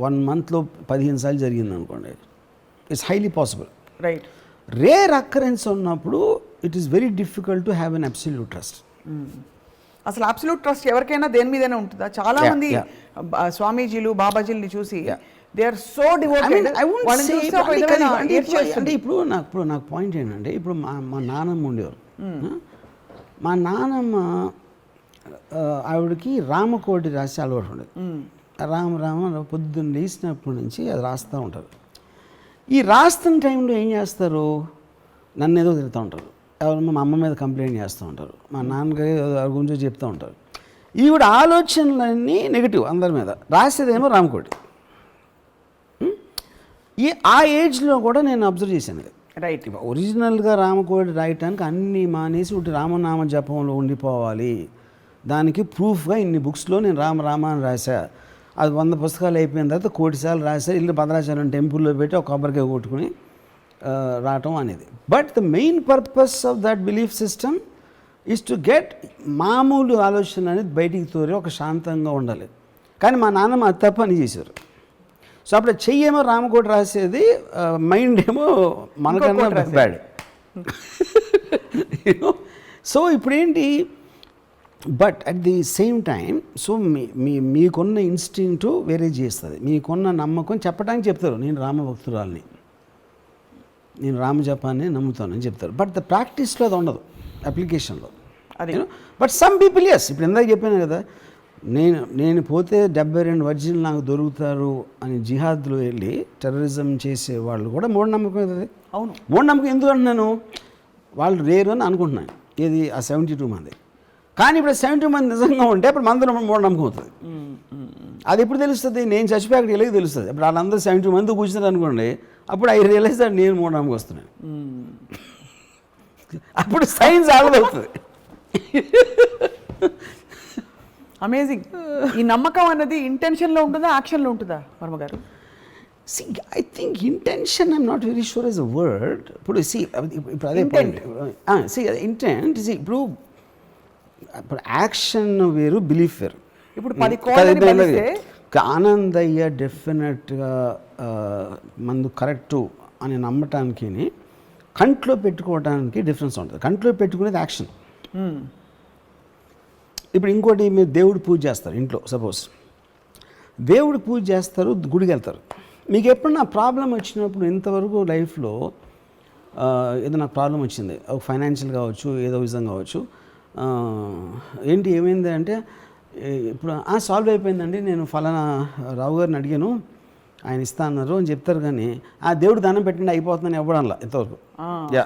1 monthలో 15 సార్లు జరిగింది అనుకోండి, it's highly possible. Right. Rare occurrence ఉన్నప్పుడు it is very difficult to have an absolute trust. అసలు అబ్సల్యూట్ ట్రస్ట్ ఎవరికైనా దేని మీదనే ఉంటుందా? చాలా మంది స్వామీజీలు బాబాజీల్ని చూసి దే ఆర్ సో డివోటెడ్. అంటే ఇప్పుడు నాకు పాయింట్ ఏంటంటే, ఇప్పుడు మా నాన్నమ్మ ఉండేవారు. మా నాన్నమ్మ ఆవిడకి రామకోటి రాసి అలవాటు ఉండేది. రామ పొద్దున్న లేచినప్పటి నుంచి అది రాస్తూ ఉంటారు. ఈ రాస్తున్న టైంలో ఏం చేస్తారు, నన్ను ఏదో తిరుగుతూ ఉంటారు, ఎవరన్నా మా అమ్మ మీద కంప్లైంట్ చేస్తూ ఉంటారు, మా నాన్నగారి గురించి చెప్తూ ఉంటారు. ఈవిడ ఆలోచనలన్నీ నెగిటివ్ అందరి మీద, రాసేదేమో రామకోటి. ఆ ఏజ్లో కూడా నేను అబ్జర్వ్ చేశాను. రైట్. ఒరిజినల్గా రామకోటి రాయటానికి అన్నీ మానేసి ఒకటి రామనామ జపంలో ఉండిపోవాలి, దానికి ప్రూఫ్గా ఇన్ని బుక్స్లో నేను రామ అని రాశా, అది 100 పుస్తకాలు అయిపోయిన తర్వాత 1 కోటి సార్లు రాశా, ఇల్లు భద్రాచలం టెంపుల్లో పెట్టి ఒక కొబ్బరికాయ కొట్టుకుని రావటం అనేది. But the main purpose of that belief system is to get మామూలు ఆలోచన అనేది బయటికి తోరి ఒక శాంతంగా ఉండాలి. కానీ మా నాన్నమ్మ అది తప్ప అని చేశారు. సో అప్పుడు చెయ్యేమో రామకోటి రాసేది, మైండ్ ఏమో మనకన్నా బ్యాడ్. సో ఇప్పుడేంటి, but at the same time so మీకున్న ఇన్స్టింక్ట్ వేరే చేస్తుంది, మీకున్న నమ్మకం చెప్పడానికి చెప్తారు, నేను రామభక్తురాలని, నేను రామజపాన్ని నమ్ముతానని చెప్తారు. బట్ ద ప్రాక్టీస్లో అది ఉండదు, అప్లికేషన్లో. బట్ సమ్ పీపుల్ ఎస్, ఇప్పుడు ఇందాక చెప్పాను కదా, నేను పోతే 72 వర్జిన్లు నాకు దొరుకుతారు అని జిహాద్లో వెళ్ళి టెర్రరిజం చేసే వాళ్ళు కూడా మూఢనమ్మకం అవుతుంది. అవును, మూఢనమ్మకం ఎందుకు అంటున్నాను, వాళ్ళు రేరు అని అనుకుంటున్నాను. ఏది ఆ 72 మంది, కానీ ఇప్పుడు 70 మంది నిజంగా ఉంటే అప్పుడు మందిలో మూఢనమ్మకం అవుతుంది. అది ఎప్పుడు తెలుస్తుంది, నేను చచ్చిపోయాక వెళ్ళి తెలుస్తుంది. ఇప్పుడు వాళ్ళందరూ 70 మంది కూర్చున్నారు అనుకోండి, అప్పుడు ఐ రియలైజ్ దట్ నేను మూఢనమ్మకం వస్తున్నాను. అప్పుడు సైన్స్ ఆల్రెడీ అవుతుంది. అమేజింగ్. ఈ నమ్మకం అన్నది ఇంటెన్షన్లో ఉంటుందా, యాక్షన్లో ఉంటుందా వర్మ గారు? See, I think intention, I'm not very sure is a word. ఇప్పుడు see, ఇప్పుడు అదే Intent. point. See, intent, see, ఇప్పుడు యాక్షన్ వేరు, బిలీఫ్ వేరు. ఇప్పుడు 10 కోళ్ళని బలిస్తే ఆనందయ్య డెఫినెట్గా మందు కరెక్టు అని నమ్మటానికి కంట్లో పెట్టుకోవడానికి డిఫరెన్స్ ఉంటుంది. కంట్లో పెట్టుకునేది యాక్షన్. ఇప్పుడు ఇంకోటి, మీరు దేవుడు పూజ చేస్తారు ఇంట్లో, సపోజ్ దేవుడు పూజ చేస్తారు, గుడికి వెళ్తారు. మీకు ఎప్పుడన్నా ప్రాబ్లం వచ్చినప్పుడు ఇంతవరకు లైఫ్లో ఏదో నాకు ప్రాబ్లం వచ్చింది, ఒక ఫైనాన్షియల్ కావచ్చు, ఏదో విధంగా కావచ్చు, ఏంటి ఏమైంది అంటే ఇప్పుడు సాల్వ్ అయిపోయిందండి, నేను ఫలానా రావు గారిని అడిగాను, ఆయన ఇస్తా అన్నారు అని చెప్తారు. కానీ దేవుడు దానం పెట్టండి అయిపోతుందని ఇవ్వడంలా ఇంతవరకు. యా,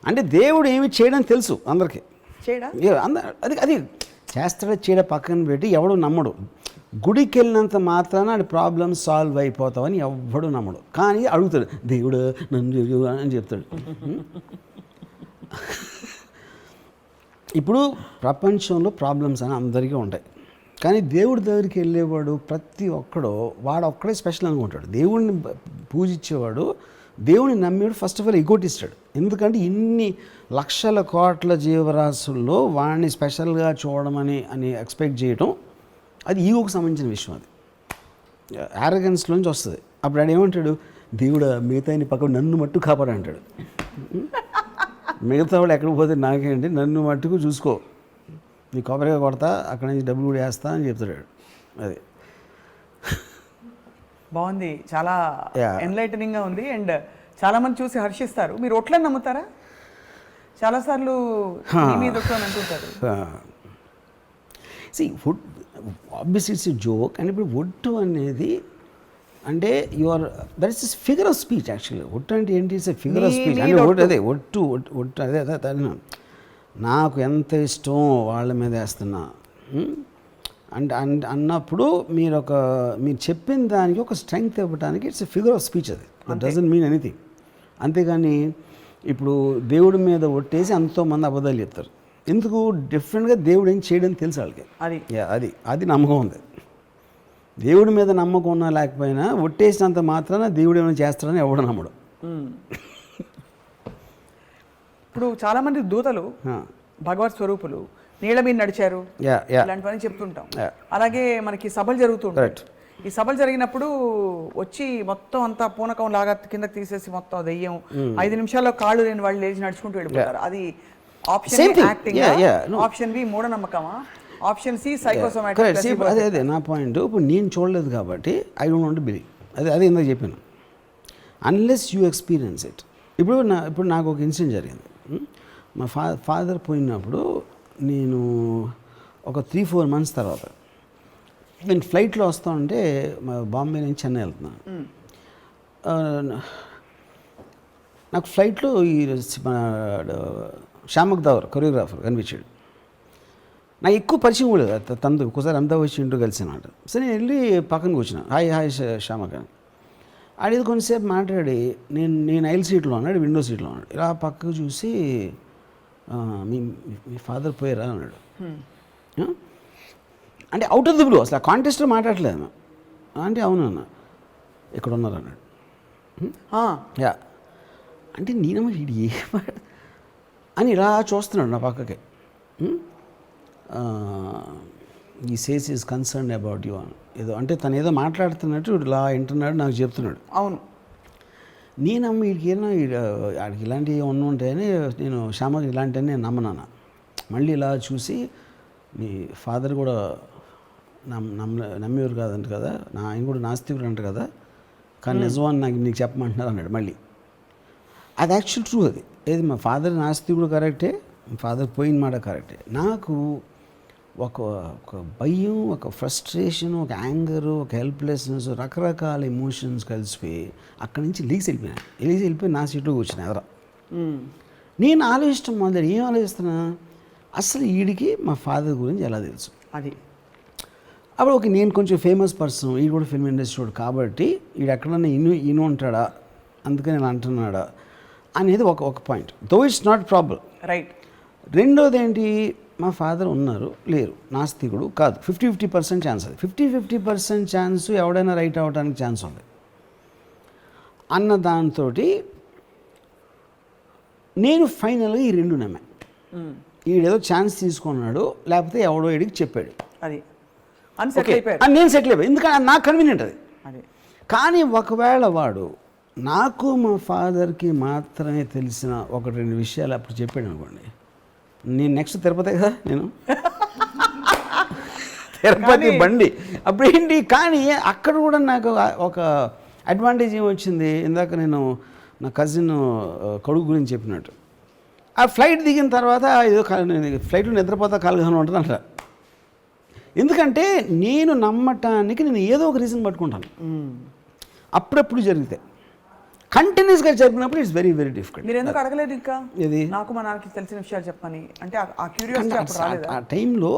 అంటే దేవుడు ఏమి చేయడం తెలుసు అందరికీ. అది అది చేస్తాడో చేయడ పక్కన పెట్టి ఎవడు నమ్మడు. గుడికి వెళ్ళినంత మాత్రాన అది ప్రాబ్లమ్ సాల్వ్ అయిపోతావని ఎవడు నమ్మడు. కానీ అడుగుతాడు, దేవుడు నన్ను అని చెప్తాడు. ఇప్పుడు ప్రపంచంలో ప్రాబ్లమ్స్ అని అందరికీ ఉంటాయి, కానీ దేవుడి దగ్గరికి వెళ్ళేవాడు ప్రతి ఒక్కడో వాడు ఒక్కడే స్పెషల్ అనుకుంటాడు. దేవుడిని పూజించేవాడు, దేవుడిని నమ్మేవాడు ఫస్ట్ ఆఫ్ ఆల్ ఎగోటిస్తాడు. ఎందుకంటే ఇన్ని లక్షల కోట్ల జీవరాశుల్లో వాడిని స్పెషల్గా చూడమని ఎక్స్పెక్ట్ చేయటం, అది ఈగోకు సంబంధించిన విషయం. అది యారగెన్స్లోంచి వస్తుంది. అప్పుడు ఆడు ఏమంటాడు, దేవుడు మిగతా పక్కన నన్ను మట్టు కాపాడు అంటాడు. మిగతా వాళ్ళు ఎక్కడికి పోతే నాకేంటి, నన్ను మట్టుకు చూసుకో, నీ కొబ్బరిగా కొడతా, అక్కడి నుంచి డబ్బులు కూడా వేస్తా అని చెప్తాడు. అది బాగుంది, చాలా ఎన్లైటనింగ్గా ఉంది. అండ్ చాలామంది చూసి హర్షిస్తారు. మీరు ఒట్లని నమ్ముతారా? చాలాసార్లు మీద అంటుంటారు. Would obviously it's a joke. And ఇప్పుడు ఒట్టు అనేది అంటే that is figure of speech. Actually ఒట్టు అంటే ఏంటి, it's a figure of speech. అంటే అదే ఒట్టు అదే నాకు ఎంత ఇష్టం వాళ్ళ మీద వేస్తున్నా అంటే అన్నప్పుడు మీరు చెప్పిన దానికి ఒక స్ట్రెంగ్త్ ఇవ్వడానికి it's a figure of speech. అది దట్ డజంట్ మీన్ ఎనీథింగ్. అంతేగాని ఇప్పుడు దేవుడి మీద ఒట్టేసి ఎంతోమంది అబద్ధాలు చెప్తారు. ఎందుకు, డిఫరెంట్గా దేవుడు ఏం చేయడం తెలుసు వాళ్ళకి. అది నమ్మకం ఉంది. దేవుడి మీద నమ్మకం ఉన్నా లేకపోయినా ఒట్టేసినంత మాత్రాన దేవుడు ఏమైనా చేస్తాడని ఎవడు నమ్మడు. ఇప్పుడు చాలామంది దూతలు భగవత్ స్వరూపులు నీళ్ళ మీద నడిచారు, ఇలాంటివన్నీ చెప్తుంటాం. అలాగే మనకి సభలు జరుగుతుంటాయి. ఈ సభలు జరిగినప్పుడు వచ్చి మొత్తం అంతా పూనకం లాగా కిందకి తీసేసి మొత్తం దెయ్యం 5 నిమిషాల్లో కాళ్ళు లేని వాళ్ళు లేచి నడుచుకుంటూ వెళ్ళిపోతారు. అది ఆప్షన్ యాక్టింగ్, ఆప్షన్ బి మూఢనమ్మకమా, ఆప్షన్ సి సైకోసోమాటిక్. అదే నా పాయింట్. ఇప్పుడు నేను చూడలేదు కాబట్టి I don't want to believe. అదే ఇందాక చెప్పాను, అన్లెస్ యూ ఎక్స్పీరియన్స్ ఇట్. ఇప్పుడు నాకు ఒక ఇన్సిడెంట్ జరిగింది. మా ఫాదర్ పోయినప్పుడు నేను ఒక 3-4 months తర్వాత నేను ఫ్లైట్లో వస్తా ఉంటే బాంబే నుంచి చెన్నై వెళ్తున్నాను. నాకు ఫ్లైట్లో ఈ శ్యామక్ దావర్ కొరియోగ్రాఫర్ కనిపించాడు. నాకు ఎక్కువ పరిచయం కూడా లేదు తనతో. ఒక్కోసారి అంతా వచ్చి ఇంటూ కలిసినమాట. సరే నేను వెళ్ళి పక్కన కూర్చున్నా, హాయ్ శ్యామక్ అని. ఆడేది కొంచెంసేపు మాట్లాడి నేను ఐల్ సీట్లో ఉన్నాడు, విండో సీట్లో ఉన్నాడు. ఇలా పక్కకు చూసి మీ ఫాదర్ పోయారా అన్నాడు. అంటే అవుట్ ఆఫ్ ది బ్లూ, అసలు ఆ కాంటెస్ట్లో మాట్లాడలేదు. అంటే అవునన్నా, ఇక్కడ ఉన్నారు అన్నాడు. యా అంటే నేనమ్మ ఇది ఏ అని ఇలా చూస్తున్నాడు నా పక్కకి. ఈ says is concern about you అని ఏదో అంటే తను ఏదో మాట్లాడుతున్నట్టు ఇలా వింటున్నాడు, నాకు చెప్తున్నాడు. అవును, నేనమ్మ వీడికి ఆడికి ఇలాంటివి ఉంటాయని నేను శ్యామకి ఇలాంటివన్నీ నేను నమ్మనాను. మళ్ళీ ఇలా చూసి నీ ఫాదర్ కూడా నమ్మేవారు కాదంట కదా, ఆయన కూడా నాస్తికుడు అంట కదా, కానీ నిజమని నీకు చెప్పమంటున్నారు అన్నాడు. మళ్ళీ అది యాక్చువల్ ట్రూ. అది ఏది మా ఫాదర్ నాస్తికుడు కరెక్టే, మా ఫాదర్ పోయిన మాట కరెక్టే. నాకు ఒక భయం, ఒక ఫ్రస్ట్రేషన్, ఒక యాంగరు, ఒక హెల్ప్లెస్నెస్, రకరకాల ఎమోషన్స్ కలిసిపోయి అక్కడి నుంచి వెళ్ళిపోయి నా సీట్లో కూర్చున్నా ఎదర. నేను ఆలోచించడం మొదలు ఏం ఆలోచిస్తున్నా, అసలు వీడికి మా ఫాదర్ గురించి ఎలా తెలుసు. అది అప్పుడు నేను కొంచెం ఫేమస్ పర్సన్, వీడు కూడా ఫిల్మ్ ఇండస్ట్రీ కాబట్టి వీడు ఎక్కడన్నా ఇను ఉంటాడా, అందుకని ఇలా అంటున్నాడా అనేది ఒక point. Though it's not problem. Right. రెండోది ఏంటి, మా ఫాదర్ ఉన్నారు లేరు నాస్తికుడు కాదు 50-50% ఛాన్స్ అది 50-50% ఛాన్స్ ఎవడైనా రైట్ అవ్వడానికి ఛాన్స్ ఉంది అన్న దాంతో నేను ఫైనల్గా ఈ రెండు నమ్మా ఈడేదో ఛాన్స్ తీసుకున్నాడు లేకపోతే ఎవడో ఈడికి చెప్పాడు అది నేను సెటిల్ అయిపోయాను ఎందుకంటే నాకు కన్వీనియంట్ అది కానీ ఒకవేళ వాడు నాకు మా ఫాదర్కి మాత్రమే తెలిసిన 1-2 విషయాలు అప్పుడు చెప్పాడు అనుకోండి నేను నెక్స్ట్ తిరుపతి కదా నేను తిరుపతి బండి అప్పుడు ఏంటి కానీ అక్కడ కూడా నాకు ఒక అడ్వాంటేజ్ ఏమొచ్చింది ఇందాక నేను నా కజిన్ కొడుకు గురించి చెప్పినట్టు ఆ ఫ్లైట్ దిగిన తర్వాత ఏదో ఫ్లైట్లో నిద్రపోతా కాలుగానే ఉంటుంది అంటారు ఎందుకంటే నేను నమ్మటానికి నేను ఏదో ఒక రీజన్ పట్టుకుంటాను అప్పుడప్పుడు జరిగితే కంటిన్యూస్గా జరిగినప్పుడు ఇట్స్ వెరీ వెరీ డిఫికల్ట్. మీరు ఎందుకు అడగలేదు ఇంకా ఇది నాకు మా నాన్నకి తెలిసిన విషయాలు చెప్పని అంటే ఆ క్యూరియాసిటీ అప్పుడు రాలేదా? ఆ టైంలో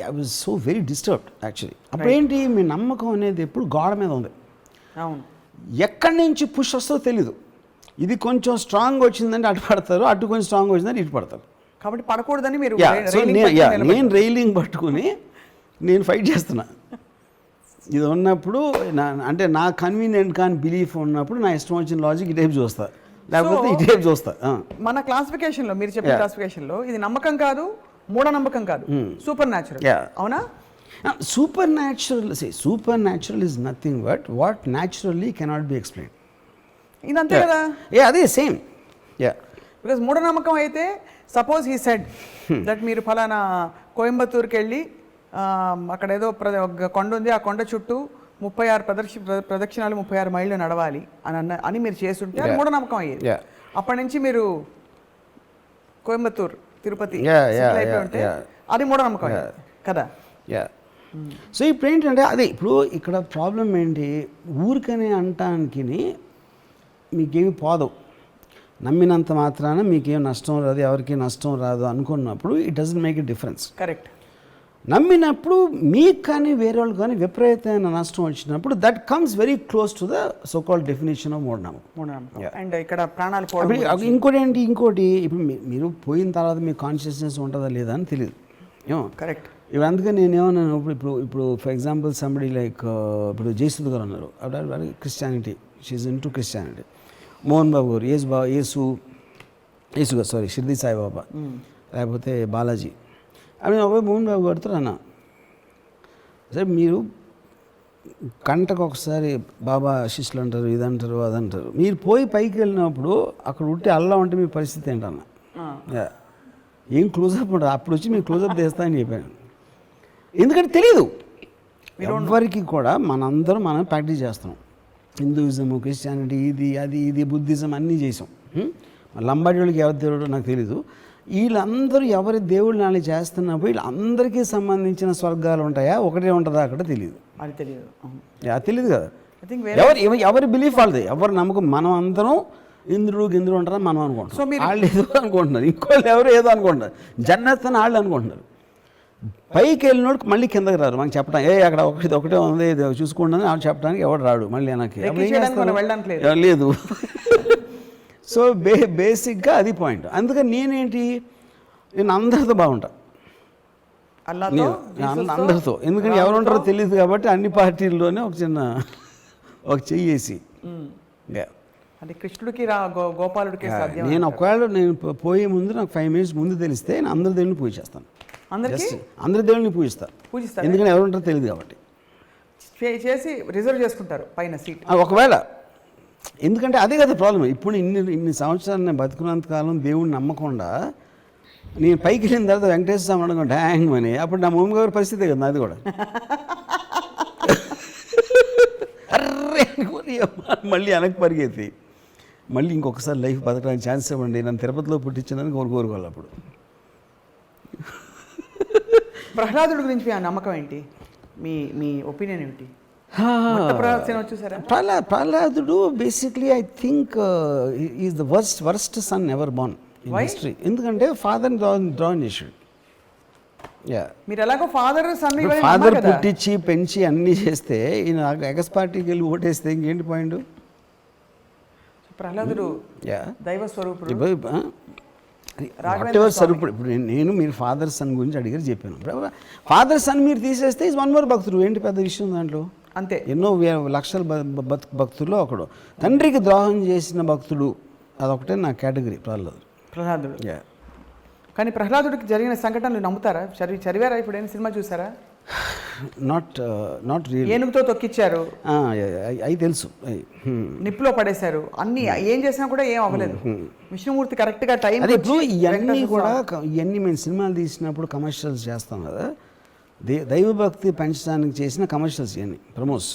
I was so very disturbed actually. అప్పుడేంటి మీ నమ్మకం అనేది ఎప్పుడు గోడ మీద ఉంది. అవును, ఎక్కడి నుంచి పుష్ వస్తుందో తెలీదు. ఇది కొంచెం స్ట్రాంగ్ వచ్చిందంటే అటు పడతారు, అటు కొంచెం స్ట్రాంగ్ వచ్చిందంటే ఇటు పడతారు. కాబట్టి పడకూడదని మీరు నేను రైలింగ్ పట్టుకుని నేను ఫైట్ చేస్తున్నా. ఇది ఉన్నప్పుడు అంటే నా కన్వీనియంట్ కానీ బిలీఫ్ ఉన్నప్పుడు నా ఇష్టం వచ్చిన లాజిక్ ఈ టైప్ చూస్తా, లేకపోతే ఈ టైప్ చూస్తా. మన క్లాసిఫికేషన్లో మీరు చెప్పిన క్లాసిఫికేషన్లో ఇది నమ్మకం కాదు, మూఢనమ్మకం కాదు, సూపర్ న్యాచురల్. అవునా? Supernatural is nothing but what naturally cannot be explain. ఇదంతే కదా. అదే సేమ్. బికాస్ మూఢనమ్మకం అయితే సపోజ్ హీ సెడ్ దట్ మీరు ఫలానా కోయంబత్తూరుకి వెళ్ళి అక్కడ ఏదో కొండ ఉంది, ఆ కొండ చుట్టూ 36 ప్రదక్షిణాలు 36 మైళ్ళు నడవాలి అని మీరు చేస్తుంటే అది మూఢనమ్మకం అయ్యేది. అప్పటి నుంచి మీరు కోయంబత్తూరు తిరుపతి అయిపోయి ఉంటే అది మూఢనమ్మకం అయ్యేది కదా. సో ఇప్పుడు ఏంటంటే అదే ఇప్పుడు ఇక్కడ ప్రాబ్లం ఏంటి, ఊరికనే అంటానికి మీకేమి పోదు, నమ్మినంత మాత్రాన మీకేం నష్టం రాదు, ఎవరికి నష్టం రాదు అనుకున్నప్పుడు it doesn't make a difference. Correct. నమ్మినప్పుడు మీకు కానీ వేరే వాళ్ళు కానీ విపరీతమైన నష్టం వచ్చినప్పుడు that comes very close to the so called definition of మూఢనమ్మకం. అండ్ ఇక్కడ ప్రాణాలు ఇంకోటి ఇప్పుడు మీరు పోయిన తర్వాత మీ కాన్షియస్నెస్ ఉంటుందా లేదా అని తెలియదు. ఏమో కరెక్ట్. ఇప్పుడు అందుకని నేనేమన్నాను, ఇప్పుడు ఫర్ ఎగ్జాంపుల్ సంబడి లైక్ ఇప్పుడు జయసుద్ గారు అన్నారు, అప్పుడు క్రిస్టియానిటీ, షీఈ్ in to Christianity. Mohan Babu గారు యేసు గారు సారీ షిర్దీ సాయిబాబా, లేకపోతే బాలాజీ. అవి అబ్బాయి మోహన్ బాబు గారితో అన్నా, సరే మీరు గంటకు ఒకసారి బాబా శిష్యులు అంటారు, ఇదంటారు అదంటారు, మీరు పోయి పైకి వెళ్ళినప్పుడు అక్కడ ఉంటే అల్లా ఉంటే మీ పరిస్థితి ఏంటన్నా, ఏం క్లోజప్ ఉంటుంది, అప్పుడు వచ్చి మీరు క్లోజప్ చేస్తా అని చెప్పాను. ఎందుకంటే తెలీదు ఎవరికి కూడా, మనందరం మనం ప్రాక్టీస్ చేస్తున్నాం. హిందూయిజము, క్రిస్టియానిటీ, ఇది బుద్ధిజం అన్నీ చేసాం. లంబాడి వాళ్ళకి ఎవరి దేవుడో నాకు తెలీదు. వీళ్ళందరూ ఎవరి దేవుళ్ళు నాలుగు చేస్తున్నప్పుడు వీళ్ళందరికీ సంబంధించిన స్వర్గాలు ఉంటాయా, ఒకటే ఉంటుందా అక్కడ తెలియదు. అది తెలియదు. అది తెలియదు కదా. ఎవరి బిలీఫ్ వాళ్ళది, ఎవరి నమ్మకం. మనం అందరం ఇంద్రుడు ఉంటారా మనం అనుకుంటాం, వాళ్ళు ఏదో అనుకుంటున్నారు, ఇంకోళ్ళు ఎవరు ఏదో అనుకుంటున్నారు, జన్నత్ అని వాళ్ళు అనుకుంటున్నారు. పైకి వెళ్ళినోడు మళ్ళీ కిందకి రారు మనకి చెప్పడానికి, అక్కడ ఒకటే ఉంది చూసుకుంటాను అని చెప్పడానికి ఎవడు రాడు మళ్ళీ వెనక్కి లేదు. సో బేసిక్గా అది పాయింట్. అందుకని నేనేంటి, నేను అందరితో బాగుంటా, అందరితో. ఎందుకంటే ఎవరు ఉంటారో తెలియదు కాబట్టి అన్ని పార్టీల్లోనే ఒక చెయ్యేసి అంటే కృష్ణుడికి గోపాలుడికి నేను ఒకవేళ నేను పోయే ముందు నాకు 5 minutes ముందు తెలిస్తే నేను అందరి దేవుడిని పూజ చేస్తాను. అందరి దేవుడిని పూజిస్తారు, ఎందుకంటే ఎవరు ఉంటారో తెలియదు కాబట్టి. చేసి రిజర్వ్ చేసుకుంటారు పైన సీట్ ఒకవేళ. ఎందుకంటే అదే కదా ప్రాబ్లం. ఇప్పుడు ఇన్ని సంవత్సరాలు నేను బతుకున్నంత కాలం దేవుడిని నమ్మకుండా నేను పైకి వెళ్ళిన తర్వాత వెంకటేశ్వర స్వామి అనగా డ్యాంగ్ అని, అప్పుడు నా మమ్మీ గారి పరిస్థితే కదా అది కూడా. అర్రే అనుకోని మళ్ళీ వెనక్కి పరిగెత్తి మళ్ళీ ఇంకొకసారి లైఫ్ బతకడానికి ఛాన్స్ ఇవ్వండి, నన్ను తిరుపతిలో పుట్టించిందని కోరుకోవాలి. అప్పుడు ప్రహ్లాదుడి గురించి మీ నమ్మకం ఏంటి, మీ ఒపీనియన్ ఏంటి? ప్రహ్లాదుడు basically I think is the worst son ever born in history. ఎందుకంటే ఫాదర్ డ్రాన్ చేసాడు. మీరు ఎలాగో ఫాదర్ పుట్టించి పెంచి అన్నీ చేస్తే ఈయన ఎగస్ పార్టీకి వెళ్ళి ఓటేస్తే ఇంకేంటి పాయింట్? ప్రహ్లాదుడు దైవ స్వరూపుడు. What ever sir. ఇప్పుడు నేను మీరు ఫాదర్ సన్ గురించి అడిగారు చెప్పాను. ఫాదర్ సన్ మీరు తీసేస్తే ఈజ్ వన్ మోర్ భక్తుడు. ఏంటి పెద్ద విషయం దాంట్లో? అంతే. ఎన్నో లక్షల భక్తుల్లో ఒకడు. తండ్రికి ద్రోహం చేసిన భక్తుడు అదొకటే నా కేటగిరీ ప్రహ్లాదుడు. కానీ ప్రహ్లాదుడికి జరిగిన సంఘటనలు నమ్ముతారా? చదివారా? ఇప్పుడు ఏం సినిమా చూసారా? Not real. ఏనుగుతో తొక్కిచ్చారు, అవి తెలుసు. నిప్పులో పడేశారు, అన్ని ఏం చేసినా కూడా ఏం అవ్వలేదు. విష్ణుమూర్తి కరెక్ట్గా టైం. అదే ఇప్పుడు ఇవన్నీ కూడా ఇవన్నీ మేము సినిమాలు తీసినప్పుడు కమర్షియల్స్ చేస్తాం కదా, దైవభక్తి పెంచడానికి చేసిన కమర్షియల్స్ ఇవన్నీ ప్రమోస్.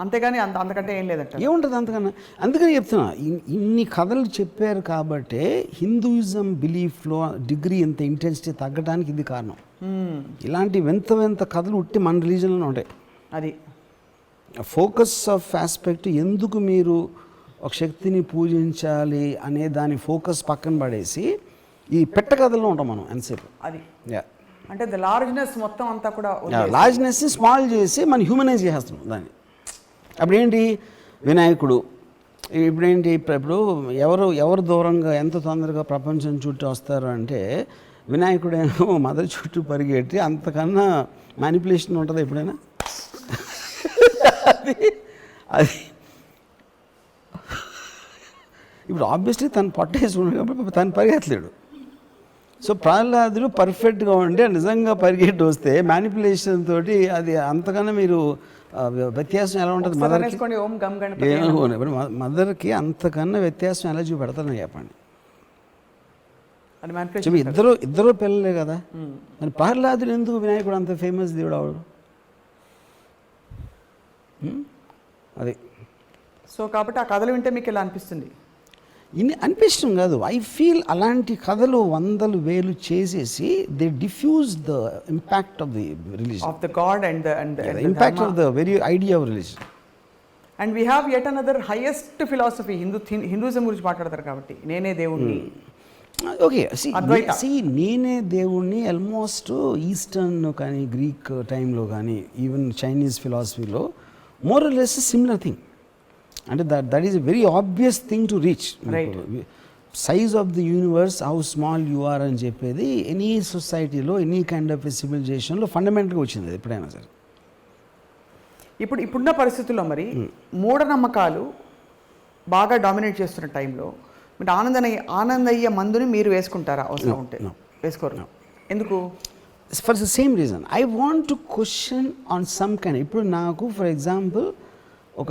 అంతేగాని అంతకంటే ఏం లేదంట. ఏముంటుంది అంతకన్నా? అందుకని చెప్తున్నా, ఇన్ని కథలు చెప్పారు కాబట్టే హిందూయిజం బిలీఫ్లో డిగ్రీ ఇంత ఇంటెన్సిటీ తగ్గడానికి ఇది కారణం. ఇలాంటి వింత కథలు ఉట్టి మన రిలీజన్లోనే ఉంటాయి. అది ఫోకస్ ఆఫ్ ఆస్పెక్ట్, ఎందుకు మీరు ఒక శక్తిని పూజించాలి అనే దాని ఫోకస్ పక్కన పడేసి ఈ పెట్ట కథల్లో ఉంటాం మనం ఎంతసేపు. అది అంటే ద లార్జ్నెస్ మొత్తం అంతా కూడా లార్జ్నెస్ని స్మాల్ చేసి మనం హ్యూమనైజ్ చేస్తున్నాం దాన్ని. అప్పుడేంటి వినాయకుడు, ఇప్పుడేంటి ఇప్పుడు ఎవరు దూరంగా ఎంత తొందరగా ప్రపంచం చుట్టూ వస్తారు అంటే వినాయకుడేమో మదర్ చుట్టూ పరిగెట్టి, అంతకన్నా మ్యానిపులేషన్ ఉంటుంది ఎప్పుడైనా? అది ఇప్పుడు ఆబ్వియస్లీ తను పొట్టేసి ఉన్నాడు కాబట్టి తను పరిగెత్తలేడు. సో ప్రహ్లాదుడు పర్ఫెక్ట్గా ఉంటే నిజంగా పరిగెట్టి వస్తే మ్యానిపులేషన్ తోటి అది అంతకన్నా మీరు వ్యత్యాసం ఎలా ఉంటుంది? మదర్కి అంతకన్నా వ్యత్యాసం ఎలా చూపెడతారని చెప్పండి. ఇద్దరు పిల్లలే కదా. మరి ప్రహ్లాదుడు ఎందుకు వినాయకుడు అంత ఫేమస్ దేవుడు అవడు? అది. సో కాబట్టి ఆ కథలు వింటే మీకు ఎలా అనిపిస్తుంది? అనిపించడం కాదు, ఐ ఫీల్ అలాంటి కథలు 100,000 చేసేసి they diffuse the impact of the religion, of the god and the impact of the very idea of religion. And we have yet another highest philosophy. Hinduism గురించి మాట్లాడతారు కాబట్టి నేనే దేవుణ్ణి. ఓకే, నేనే దేవుణ్ణి ఆల్మోస్ట్ ఈస్టర్న్ కానీ గ్రీక్ టైంలో కానీ ఈవెన్ చైనీస్ ఫిలాసఫీలో more or less similar thing. అంటే that is a very obvious thing to reach. Size of the universe, how small you are అని చెప్పేది ఎనీ సొసైటీలో, ఎనీ కైండ్ ఆఫ్ సివిలైజేషన్లో ఫండమెంటల్గా వచ్చింది ఎప్పుడైనా సరే. ఇప్పుడున్న పరిస్థితుల్లో మరి మూఢనమ్మకాలు బాగా డామినేట్ చేస్తున్న టైంలో మీరు ఆనందయ్య మందుని మీరు వేసుకుంటారా? అవసరం ఉంటే వేసుకోరు. ఎందుకు? For the same reason, I want to question on some kind. ఇప్పుడు నాకు ఫర్ ఎగ్జాంపుల్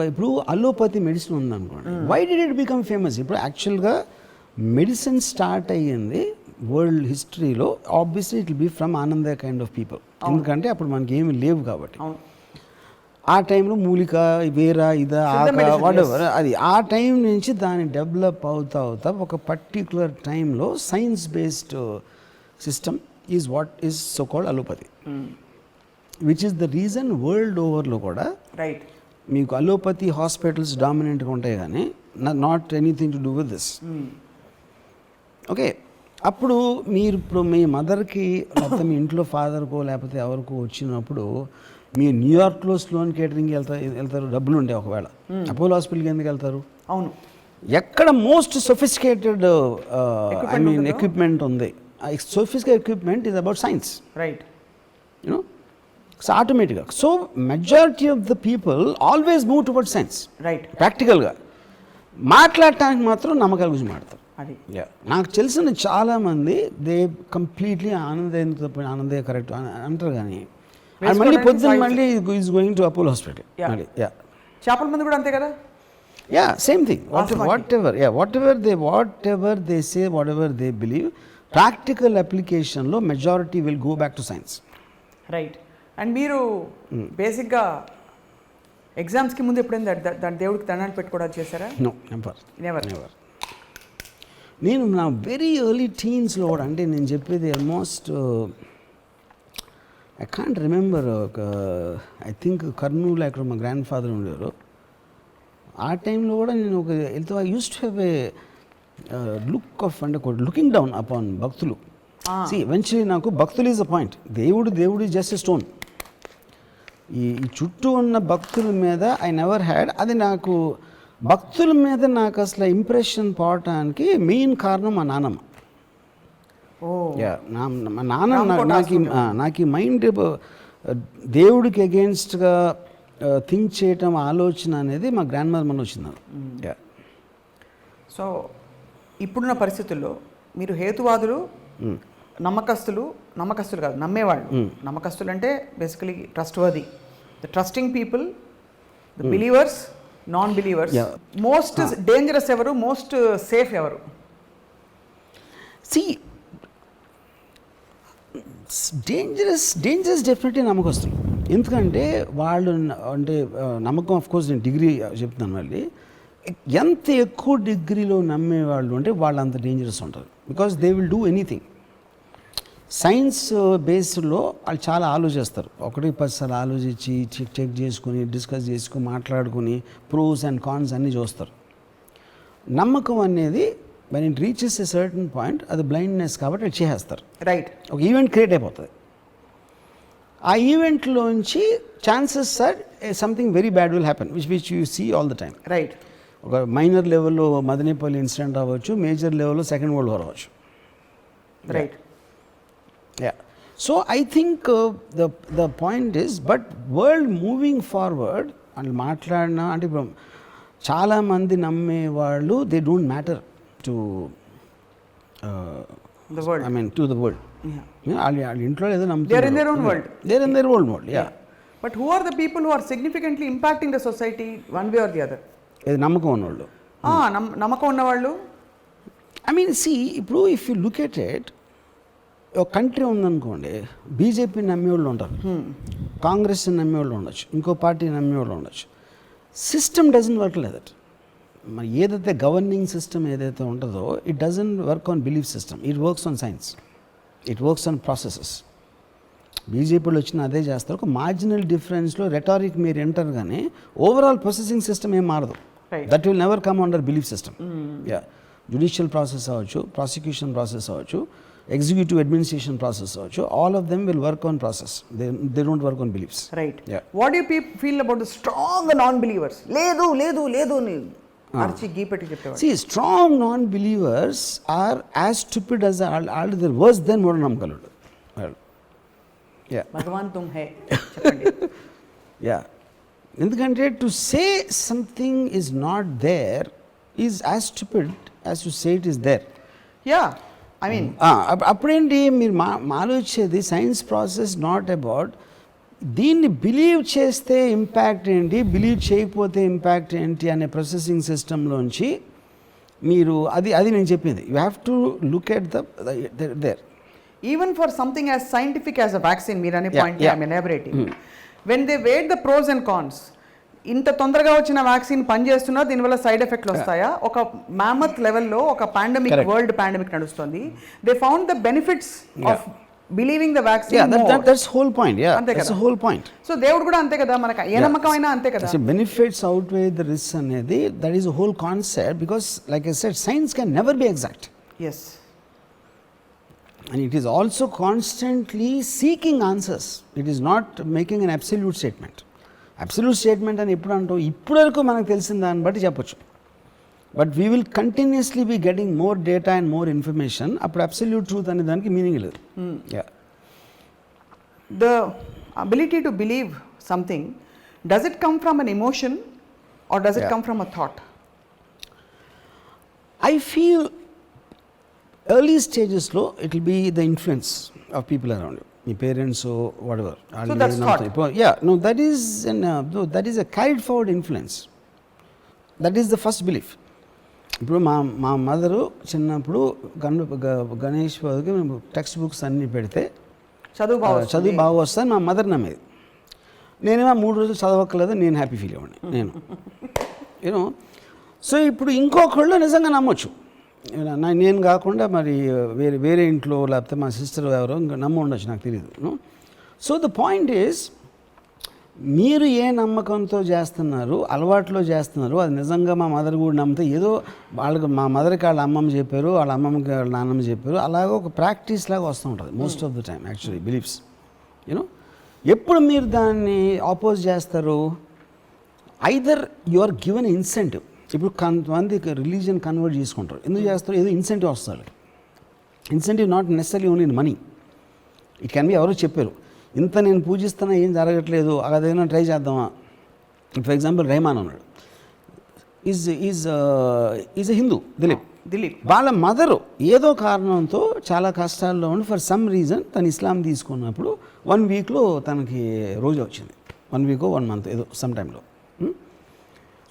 ఇప్పుడు అలోపతి మెడిసిన్ ఉందనుకోండి, why did it become famous? ఇప్పుడు యాక్చువల్గా మెడిసిన్ స్టార్ట్ అయ్యింది వరల్డ్ హిస్టరీలో, obviously it will be from Anandaiah kind of people. ఎందుకంటే అప్పుడు మనకి ఏమి లేవు కాబట్టి. ఆ టైంలో మూలిక, వేర, ఇదా, వాటెవర్, అది ఆ టైం నుంచి దాన్ని డెవలప్ అవుతా ఒక పర్టికులర్ టైంలో science based system is what is so called allopathy, which is the reason world ఓవర్లో కూడా రైట్ మీకు అలోపతి హాస్పిటల్స్ డామినెంట్గా ఉంటాయి కానీ not anything to do with this. Okay, అప్పుడు మీరు ఇప్పుడు మీ మదర్కి లేకపోతే మీ ఇంట్లో ఫాదర్కో లేకపోతే ఎవరికో వచ్చినప్పుడు మీరు న్యూయార్క్లో స్లోన్ కేటరింగ్కి వెళ్తారు, డబ్బులు ఉంటాయి. ఒకవేళ అపోలో హాస్పిటల్కి ఎందుకు వెళ్తారు? అవును, ఎక్కడ మోస్ట్ సొఫిస్టికేటెడ్ ఎక్విప్మెంట్ ఉంది. Sophisticated equipment is about science, right? You know, so ఆటోమేటిక్గా so majority of the people always move toward science, right? ప్రాక్టికల్గా మాట్లాడటానికి మాత్రం నమ్మకాల గురించి మాట్లాడతారు. అది నాకు తెలిసిన చాలామంది దే కంప్లీట్లీ ఆనందయ్య కరెక్ట్ అంటారు, కానీ మళ్ళీ పొద్దున్న మళ్ళీ is going to Apollo hospital. చేపల మంది కూడా అంతే కదా. Same thing. Whatever they say, whatever they believe, practical అప్లికేషన్లో majority will go back to science, right? And మీరు బేసిక్గా ఎగ్జామ్స్కి ముందు ఎప్పుడైనా దాని దేవుడికి దండాలు పెట్టుకోవడం చేశారా? No, never. నేను నా వెరీ ఎర్లీ టీన్స్లో కూడా, అంటే నేను చెప్పేది almost I can't remember, I think Kurnool అక్కడ మా గ్రాండ్ ఫాదర్ ఉండేవారు. ఆ టైంలో కూడా నేను I use to have a look of, అంటే లుకింగ్ డౌన్ అపాన్ భక్తులు. ఎవెన్చువలీ నాకు భక్తులు ఈజ్ అ పాయింట్, దేవుడు ఈజ్ జస్ట్ ఎ స్టోన్. ఈ చుట్టూ ఉన్న భక్తుల మీద ఐ నెవర్ హ్యాడ్, అది నాకు భక్తుల మీద నాకు అసలు ఇంప్రెషన్ పోవటానికి మెయిన్ కారణం మా నాన్నమ్మ. మా నాన్న నాకు ఈ మైండ్ దేవుడికి అగేన్స్ట్గా థింక్ చేయటం ఆలోచన అనేది మా గ్రాండ్ మదర్ మన వచ్చింది. సో ఇప్పుడున్న పరిస్థితుల్లో మీరు హేతువాదులు, నమ్మకస్తులు కాదు, నమ్మేవాళ్ళు. నమ్మకస్తులు అంటే basically trustworthy, the trusting people, the believers, non believers. Most dangerous ఎవరు, మోస్ట్ సేఫ్ ఎవరు? సి డేంజరస్ డెఫినెట్లీ నమ్మకస్తులు. ఎందుకంటే వాళ్ళు అంటే నమ్మకం ఆఫ్ కోర్స్ నేను డిగ్రీ చెప్తున్నాను మళ్ళీ, ఎంత ఎక్కువ డిగ్రీలో నమ్మేవాళ్ళు అంటే వాళ్ళు అంత డేంజరస్ ఉంటారు. Because they will do anything. Science బేస్డ్లో వాళ్ళు చాలా ఆలోచిస్తారు, 1-10 సార్లు ఆలోచించి చెక్ చేసుకుని డిస్కస్ చేసుకుని మాట్లాడుకుని ప్రోస్ అండ్ కాన్స్ అన్నీ చూస్తారు. నమ్మకం అనేది when it reaches a certain point అది బ్లైండ్నెస్ కాబట్టి అది చేసేస్తారు. రైట్. ఒక ఈవెంట్ క్రియేట్ అయిపోతుంది. ఆ ఈవెంట్లోంచి chances are something very bad will happen which you see all the time. Right. ఒక మైనర్ లెవెల్లో మదనపల్లి ఇన్సిడెంట్ అవ్వచ్చు, మేజర్ లెవెల్లో సెకండ్ వరల్డ్ వార్ అవ్వచ్చు. Right. Yeah. So I think the point is but world moving forward అని మాట్లాడినా అంటే ఇప్పుడు చాలామంది నమ్మేవాళ్ళు they don't matter to the world. I mean to the world. వాళ్ళ ఇంట్లో ఏదో నమ్ముతారు. They are in their own world. They are in their own world. Yeah. But who are the people who are significantly impacting the society one way or the other? ఏది నమ్మకం ఉన్నవాళ్ళు. నమ్మకం ఉన్నవాళ్ళు. I mean see ఇప్పుడు if you look at it, ఒక country ఉందనుకోండి, BJP నమ్మేవాళ్ళు ఉంటారు, కాంగ్రెస్ నమ్మేవాళ్ళు ఉండొచ్చు, ఇంకో పార్టీ నమ్మేవాళ్ళు ఉండొచ్చు. System doesn't work like that. మరి ఏదైతే గవర్నింగ్ సిస్టమ్ ఏదైతే ఉంటుందో it doesn't work on belief system, it works on science, it works on processes. బీజేపీలో వచ్చిన అదే చేస్తారు. ఒక మార్జినల్ డిఫరెన్స్లో రెటారిక్ మీరు ఎంటర్ కానీ ఓవరాల్ ప్రాసెసింగ్ సిస్టమ్ ఏం మారదు. That will never come under belief system. Yeah. Judicial process అవ్వచ్చు, ప్రాసిక్యూషన్ ప్రాసెస్ అవ్వచ్చు, ఎగ్జిక్యూటివ్ అడ్మినిస్ట్రేషన్ ప్రాసెస్ అవ్వచ్చు, all of them will work on process. They don't work on beliefs. Right. What you feel about the strong non believers? లేదు లేదు లేదు See, strong non-believers are as stupid as all they're worse than Mudanammakalu. Yeah. Bhagwan tum hai. Cheppandi. Yeah. ఎందుకంటే to say something is not there is as stupid as to say it is there. Yeah. I mean అప్పుడేంటి మీరు ఆలోచించేది science process not about దీన్ని believe చేస్తే impact ఏంటి, believe చేయకపోతే impact ఏంటి అనే ప్రాసెసింగ్ సిస్టంలోంచి మీరు అది నేను చెప్పింది. You have to look at there. Even for something as scientific as a vaccine, మీరు అనే పాయింట్ I'm elaborating. When they weigh the pros and cons, ఇంత తొందరగా వచ్చిన వ్యాక్సిన్ పనిచేస్తున్నా దీనివల్ల సైడ్ ఎఫెక్ట్లు వస్తాయా? ఒక మ్యామత్ లెవెల్లో ఒక పాండమిక్, వరల్డ్ పాండమిక్ నడుస్తుంది. They found the benefits of believing the vaccine. that's whole point. Yeah, that's the whole point. So దేవుడు కూడా అంతే కదా, మనకు ఏ నమ్మకమైనా అంతే కదా. So benefits outweigh the risks అనేది, that is a whole concept, because like I said, science can never be exact. Yes. And it is also constantly seeking answers. It is not making an absolute statement. Absolute statement అని ఎప్పుడు అంటావు, ఇప్పుడు వరకు మనకు తెలిసిన దాన్ని బట్టి చెప్పొచ్చు. But we will continuously be getting more data and more information. అప్పుడు అబ్సల్యూట్ ట్రూత్ అనే దానికి మీనింగ్ లేదు. The ability to believe something, does it come from an emotion or does it come from a thought? I feel early స్టేజెస్లో it will be the influence of people around you, మీ parents whatever. So that's thought. Yeah, no, that is a carried forward influence. That is the first belief. ఇప్పుడు మా mother చిన్నప్పుడు గణేష్ బాబుకి మేము text books అన్నీ పెడితే చదువు బాగా వస్తాను మా మదర్ నమ్మేది. నేనేమో 3 రోజులు చదవక్కర్లేదు, నేను హ్యాపీ ఫీల్ అవ్వండి నేను యూనో. సో ఇప్పుడు ఇంకొకళ్ళు నిజంగా నమ్మొచ్చు, నేను కాకుండా మరి వేరే ఇంట్లో లేకపోతే మా సిస్టర్ ఎవరో ఇంకా నమ్మ ఉండొచ్చు, నాకు తెలియదు. సో ద పాయింట్ ఈజ్, మీరు ఏ నమ్మకంతో చేస్తున్నారు, అలవాట్లో చేస్తున్నారు, అది నిజంగా మా మదర్ కూడా నమ్మితే ఏదో వాళ్ళకి మా మదర్కి వాళ్ళ అమ్మమ్మ చెప్పారు, వాళ్ళ అమ్మమ్మకి వాళ్ళ నాన్నమ్మ చెప్పారు, అలాగే ఒక ప్రాక్టీస్ లాగా వస్తూ ఉంటుంది most of the time actually beliefs. You know, ఎప్పుడు మీరు దాన్ని ఆపోజ్ చేస్తారు, either you are given incentive. ఇప్పుడు కొంతమంది రిలీజియన్ కన్వర్ట్ చేసుకుంటారు. ఎందుకు చేస్తారు? ఏదో ఇన్సెంటివ్ వస్తుంది. Incentive not necessary only in money. It can be ఎవరో చెప్పారు, ఇంత నేను పూజిస్తున్నా ఏం జరగట్లేదు, అదేమైనా ట్రై చేద్దామా. ఫర్ ఎగ్జాంపుల్ రెహమాన్ ఉన్నాడు, ఈజ్ ఎ హిందూ. దిలీప్ వాళ్ళ మదరు ఏదో కారణంతో చాలా కష్టాల్లో ఉండి ఫర్ సమ్ రీజన్ తను ఇస్లాం తీసుకున్నప్పుడు 1 వీక్లో తనకి రోజు వచ్చింది. 1 వీక్ 1 మంత్ ఏదో సమ్ టైంలో.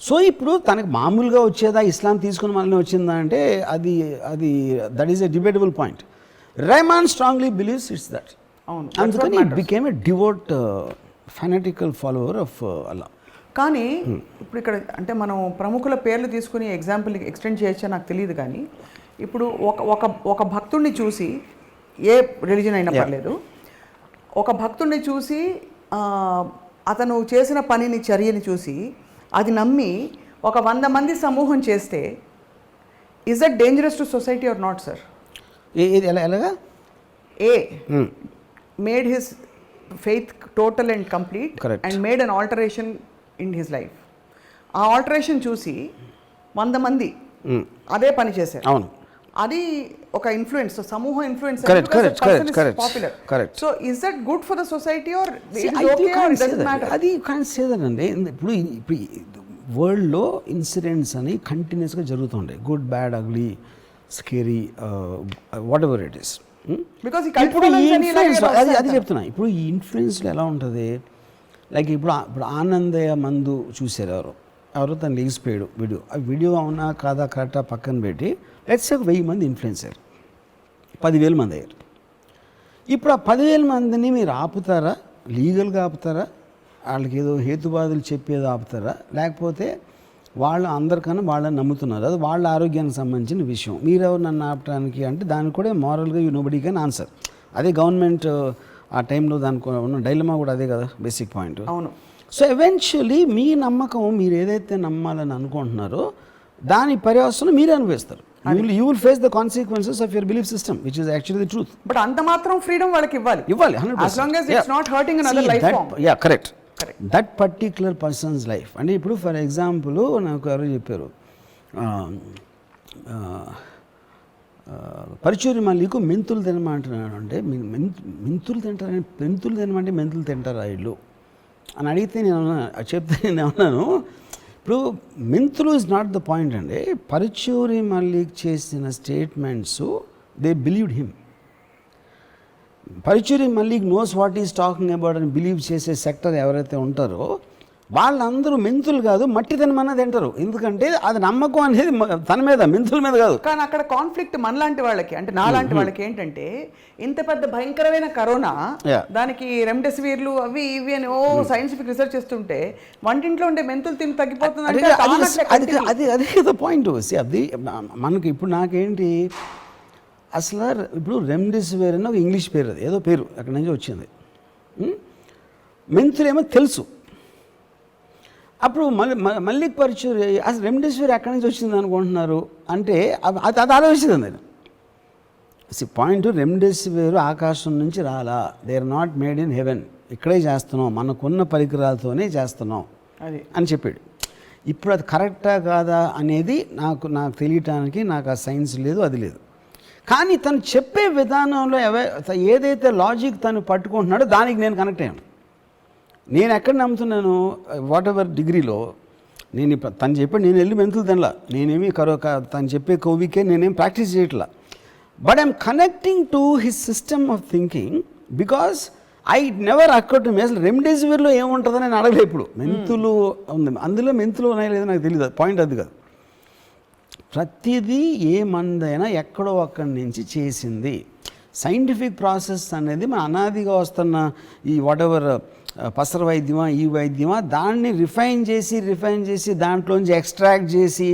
సో ఇప్పుడు తనకి మామూలుగా వచ్చేదా, ఇస్లాం తీసుకున్న మళ్ళీ వచ్చిందా అంటే అది అది that is a debatable point. Rahman strongly believes it's that. అందుకని it became a devout fanatical follower of Allah. కానీ ఇప్పుడు ఇక్కడ అంటే మనం ప్రముఖుల పేర్లు తీసుకుని ఎగ్జాంపుల్ ఎక్స్టెండ్ చేయొచ్చా నాకు తెలియదు. కానీ ఇప్పుడు ఒక భక్తుడిని చూసి, ఏ రిలీజన్ అయినా పర్లేదు, ఒక భక్తుడిని చూసి అతను చేసిన పనిని, చర్యని చూసి అది నమ్మి ఒక 100 మంది సమూహం చేస్తే is that dangerous to society or not sir? ఎలాగా? He made his faith total and complete and made an alteration in his life. ఆ ఆల్టరేషన్ చూసి 100 మంది అదే పని చేశారు. అవును, అది ఒక ఇన్ఫ్లుయెన్స్, సమూహ influence. Popular. So is that good for the society or అది కాన్ సే దట్ అండి. ఇప్పుడు వరల్డ్లో ఇన్సిడెంట్స్ అని కంటిన్యూస్గా జరుగుతుంటాయి, good, bad, ugly, scary, what ever it is. ఇప్పుడు అది చెప్తున్నా. ఇప్పుడు ఈ ఇన్ఫ్లుయెన్స్లో ఎలా ఉంటుంది, లైక్ ఇప్పుడు ఆనందయ్య మందు చూశారు ఎవరో తను లేచిపోయాడు వీడియో. ఆ వీడియో అవునా కాదా కరెక్టా పక్కన పెట్టి లెట్స్ సే 1000 మంది ఇన్ఫ్లుయెన్స్ అయ్యారు, 10,000 మంది అయ్యారు. ఇప్పుడు ఆ 10,000 మందిని మీరు ఆపుతారా? లీగల్గా ఆపుతారా? వాళ్ళకి ఏదో హేతువాదులు చెప్పేది ఆపుతారా? లేకపోతే వాళ్ళు అందరికన్నా వాళ్ళని నమ్ముతున్నారు, అది వాళ్ళ ఆరోగ్యానికి సంబంధించిన విషయం, మీరెవరు నన్ను ఆపడానికి అంటే దానికి కూడా మారల్గా నోబడీ కెన్ ఆన్సర్. అదే గవర్నమెంట్ ఆ టైంలో దానికి ఉన్న డైలమా కూడా అదే కదా బేసిక్ పాయింట్. అవును. సో ఎవెన్చువలీ మీ నమ్మకం, మీరు ఏదైతే నమ్మాలని అనుకుంటున్నారో దాని పర్యవసనం మీరే అనుభవిస్తారు. You will face the consequences of your belief system, which is actually the truth. But అంత మాత్రం ఫ్రీడమ్ వాళ్ళకి ఇవ్వాలి 100%. as long as it's not hurting another life form. Yeah, correct. That particular person's life. అంటే ఇప్పుడు for example నాకు ఎవరో చెప్పారు, పరుచూరి మల్లికు మెంతులు తినమంటున్నాడు. అంటే మెంతులు తినమంటే మెంతులు తింటారా వీళ్ళు అని అడిగితే నేను అన్నాను, ఇప్పుడు మెంతులు ఇస్ నాట్ ద పాయింట్ అండి. పరుచూరి మల్లిక్ చేసిన statements they believed him. Paruchuri Mallik knows what is talking about అని బిలీవ్ చేసే సెక్టర్ ఎవరైతే ఉంటారో వాళ్ళందరూ మెంతులు కాదు మట్టి తినమన్నా తింటారు. ఎందుకంటే అది నమ్మకం అనేది తన మీద, మెంతుల మీద కాదు. కానీ అక్కడ కాన్ఫ్లిక్ట్ మనలాంటి వాళ్ళకి, అంటే నాలాంటి వాళ్ళకి ఏంటంటే, ఇంత పెద్ద భయంకరమైన కరోనా, దానికి రెమ్డెసివిర్లు అవి ఇవి అని సైంటిఫిక్ రీసెర్చ్ చేస్తుంటే వంటింట్లో ఉండే మెంతులు తిని తగ్గిపోతుంది. అదే పాయింట్. అది మనకి ఇప్పుడు నాకేంటి అసలు ఇప్పుడు రెమ్డెసివిర్ అని ఒక ఇంగ్లీష్ పేరు, అది ఏదో పేరు అక్కడి నుంచి వచ్చింది. మెంతులేమో తెలుసు. అప్పుడు మళ్ళీ పరుచూరి అసలు రెమ్డెసివిర్ ఎక్కడి నుంచి వచ్చింది అనుకుంటున్నారు అంటే అది ఆలోచించింది నేను. పాయింట్, రెమ్డెసివిర్ ఆకాశం నుంచి రాలా, they are not made in heaven, ఇక్కడే చేస్తున్నాం, మనకున్న పరికరాలతోనే చేస్తున్నాం అని చెప్పాడు. ఇప్పుడు అది కరెక్టా కాదా అనేది నాకు తెలియటానికి నాకు ఆ సైన్స్ లేదు, అది లేదు. కానీ తను చెప్పే విధానంలో ఏదైతే లాజిక్ తను పట్టుకుంటున్నాడో దానికి నేను కనెక్ట్ అయ్యాను. నేను ఎక్కడ నమ్ముతున్నాను, వాట్ ఎవర్ డిగ్రీలో నేను తను చెప్పాడు, నేను వెళ్ళి మెంతులు తినలా, నేనేమి తను చెప్పే కోవికే నేనేం ప్రాక్టీస్ చేయట్లా. But I'm connecting to his system of thinking because I never occur to me. అసలు రెమ్డెసివిర్లో ఏముంటుందని నేను అడగలేదు. ఇప్పుడు మెంతులు ఉంది, అందులో మెంతులు ఉన్నాయో లేదో నాకు తెలియదు, పాయింట్ అది కాదు. ప్రతిదీ ఏ మందైనా ఎక్కడో అక్కడి నుంచి చేసింది. సైంటిఫిక్ ప్రాసెస్ అనేది మన అనాదిగా వస్తున్న ఈ వాట్ ఎవర్ పసర వైద్యమా ఈ వైద్యమా దాన్ని రిఫైన్ చేసి దాంట్లోంచి ఎక్స్ట్రాక్ట్ చేసి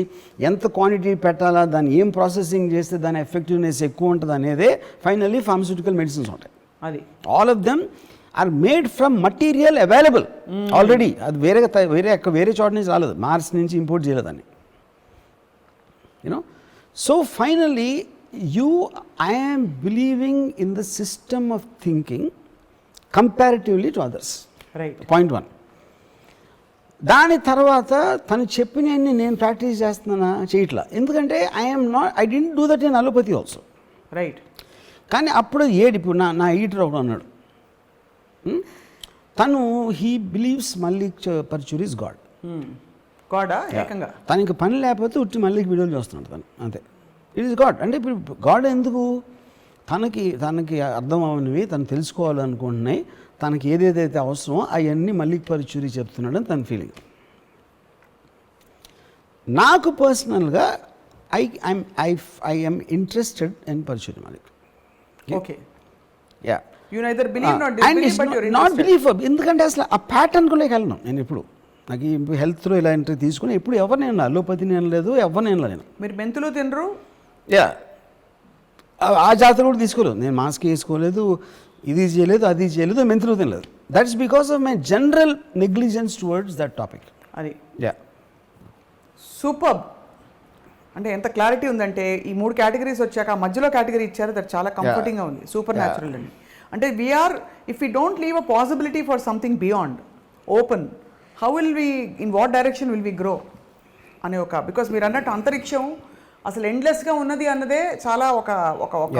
ఎంత క్వాంటిటీ పెట్టాలా, దాన్ని ఏం ప్రాసెసింగ్ చేస్తే దాని ఎఫెక్టివ్నెస్ ఎక్కువ ఉంటుంది అనేదే ఫైనల్లీ ఫార్మస్యూటికల్ మెడిసిన్స్ ఉంటాయి. అది all of them are made from material available already. అది వేరే చోట నుంచి రాలేదు, మార్స్ నుంచి ఇంపోర్ట్ చేయలేదని. So finally I am believing in the system of thinking comparatively to others. Right. Point 1. దాని తర్వాత తను చెప్పినవన్నీ నేను ప్రాక్టీస్ చేస్తున్నానా చేయట్లా, ఎందుకంటే I don't do that in allopathy also. Right. కానీ అప్పుడు ఇప్పుడు నా ఈటర్ ఒకడు అన్నాడు, తను he believes Mallik Parchure is god. గాడా ఏకంగా తనకి పని లేకపోతే ఉట్టి మల్లిక్ వీడియోలు చూస్తున్నాడు తను, అంతే. It is God. అంటే ఇప్పుడు గాడ్ ఎందుకు, తనకి అర్థం అవనివి తను తెలుసుకోవాలనుకుంటున్నాయి, తనకి ఏదేదైతే అవసరమో అవన్నీ మల్లిక్ పర్చూరి చెప్తున్నాడు అని తన ఫీలింగ్. నాకు పర్సనల్గా I M interested in Paruchuri Mallik. Okay. Yeah. You neither believe nor disbelieve, but you're interested. Not believe, ఎందుకంటే అసలు ఆ ప్యాటర్న్ కూడా వెళ్ళను నేను ఎప్పుడు. నాకు ఈ హెల్త్లో ఇలాంటివి తీసుకుని ఎప్పుడు ఎవరు నేను అలోపతిని అనలేదు, ఎవరిని అనలేదు. మీరు మెంతులు తినరు? యా. ఆ జాతర కూడా తీసుకోలేదు నేను, మాస్క్ వేసుకోలేదు, ఇది చేయలేదు, అది చేయలేదు, మెంతులు తినలేదు. That's because of my general negligence towards that topic. అది. యా. సూపర్. అంటే ఎంత క్లారిటీ ఉందంటే ఈ 3 కేటగిరీస్ వచ్చాక ఆ మధ్యలో కేటగిరీ ఇచ్చారు, దట్ చాలా కంఫర్టింగ్గా ఉంది. సూపర్ న్యాచురల్ అండి. అంటే we're if we don't leave a possibility for something beyond open, how will we, in what direction will we grow అనే ఒక, బికాస్ మీరు అన్నట్టు అంతరిక్షం అసలు ఎండ్లెస్గా ఉన్నది అన్నదే చాలా ఒక ఒక ఒక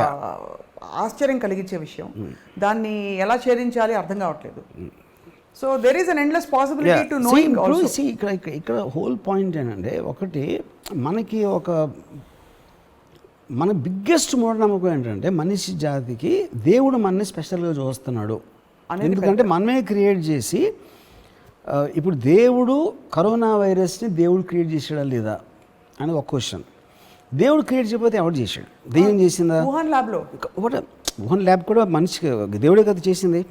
ఆశ్చర్యం కలిగించే విషయం. దాన్ని ఎలా ఛేదించాలి అర్థం కావట్లేదు. So there is an endless possibility to knowing also. ఇక్కడ హోల్ పాయింట్ ఏంటంటే, ఒకటి మనకి మన బిగ్గెస్ట్ మూఢనమ్మకం ఏంటంటే మనిషి జాతికి దేవుడు మనని స్పెషల్గా చూస్తున్నాడు. ఎందుకంటే మనమే క్రియేట్ చేసి, ఇప్పుడు దేవుడు కరోనా వైరస్ని దేవుడు క్రియేట్ చేసాడా లేదా అని ఒక క్వశ్చన్. దేవుడు క్రియేట్ చేయకపోతే ఎవరు చేశాడు? దెయ్యం చేసిందా? వుహాన్ ల్యాబ్ కూడా మనిషికి దేవుడే కదా చేసింది.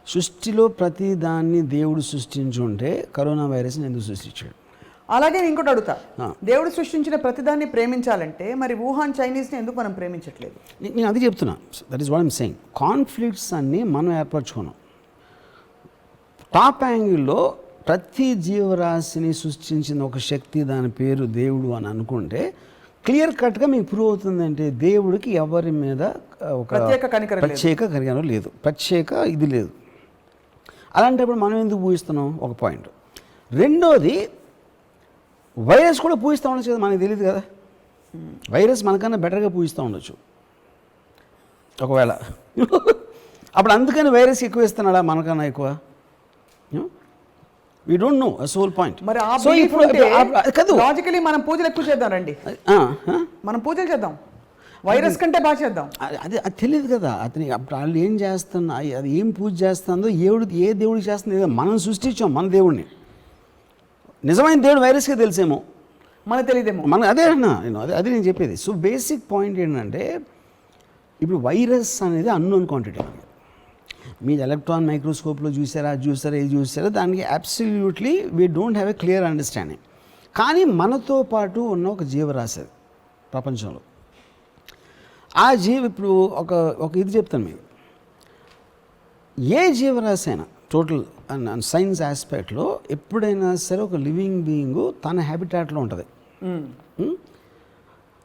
సృష్టిలో ప్రతి దాన్ని దేవుడు సృష్టించుంటే కరోనా వైరస్ని ఎందుకు సృష్టించాడు? అలాగే ఇంకోటి అడుగుతా, దేవుడు సృష్టించిన ప్రతిదాన్ని ప్రేమించాలంటే మరి వుహాన్ చైనీస్ని ఎందుకు మనం ప్రేమించట్లేదు? నేను అది చెప్తున్నా. That is what I'm saying. Conflicts అన్నీ మనం ఏర్పరచుకున్నాం. టాప్ యాంగిల్లో ప్రతి జీవరాశిని సృష్టించిన ఒక శక్తి, దాని పేరు దేవుడు అని అనుకుంటే క్లియర్ కట్గా మీకు ప్రూవ్ అవుతుందంటే దేవుడికి ఎవరి మీద ఒక ప్రత్యేక కనికరం లేదు, ప్రత్యేక ఇది లేదు. అలాంటప్పుడు మనం ఎందుకు పూజిస్తున్నాం? ఒక పాయింట్. రెండోది, వైరస్ కూడా పూజిస్తూ ఉండొచ్చు కదా, మనకు తెలియదు కదా. వైరస్ మనకన్నా బెటర్గా పూజిస్తూ ఉండొచ్చు ఒకవేళ. అప్పుడు అందుకని వైరస్ ఎక్కువ ఇస్తున్నాడా మనకన్నా ఎక్కువ? We don't know. That's whole point. మరి సో ఇప్పుడు లాజికలీ మనం పూజలు ఎక్కువ చేద్దాం రండి, మనం పూజలు చేద్దాం, వైరస్ కంటే బాగా చేద్దాం. అది తెలియదు కదా అతనికి. అప్పుడు వాళ్ళు ఏం చేస్తున్నా, అది ఏం పూజ చేస్తుందో, ఏ దేవుడికి చేస్తుందో మనం సృష్టించాం మన దేవుడిని. నిజమైన దేవుడు వైరస్కే తెలిసేమో, మనకు తెలియదేమో. అదే అన్నా అది నేను చెప్పేది. సో బేసిక్ పాయింట్ ఏంటంటే, ఇప్పుడు వైరస్ అనేది అన్నోన్ క్వాంటిటీ. మీరు ఎలక్ట్రాన్ మైక్రోస్కోప్లో చూసారా, ఇది చూసారా, దానికి absolutely we don't have a clear understanding. కానీ మనతో పాటు ఉన్న ఒక జీవరాశి ప్రపంచంలో, ఆ ఇప్పుడు ఒక ఇది చెప్తాను మీకు. ఏ జీవరాశి అయినా టోటల్ సైన్స్ ఆస్పెక్ట్లో ఎప్పుడైనా సరే ఒక లివింగ్ బీయింగ్ తన హ్యాబిటాట్లో ఉంటుంది.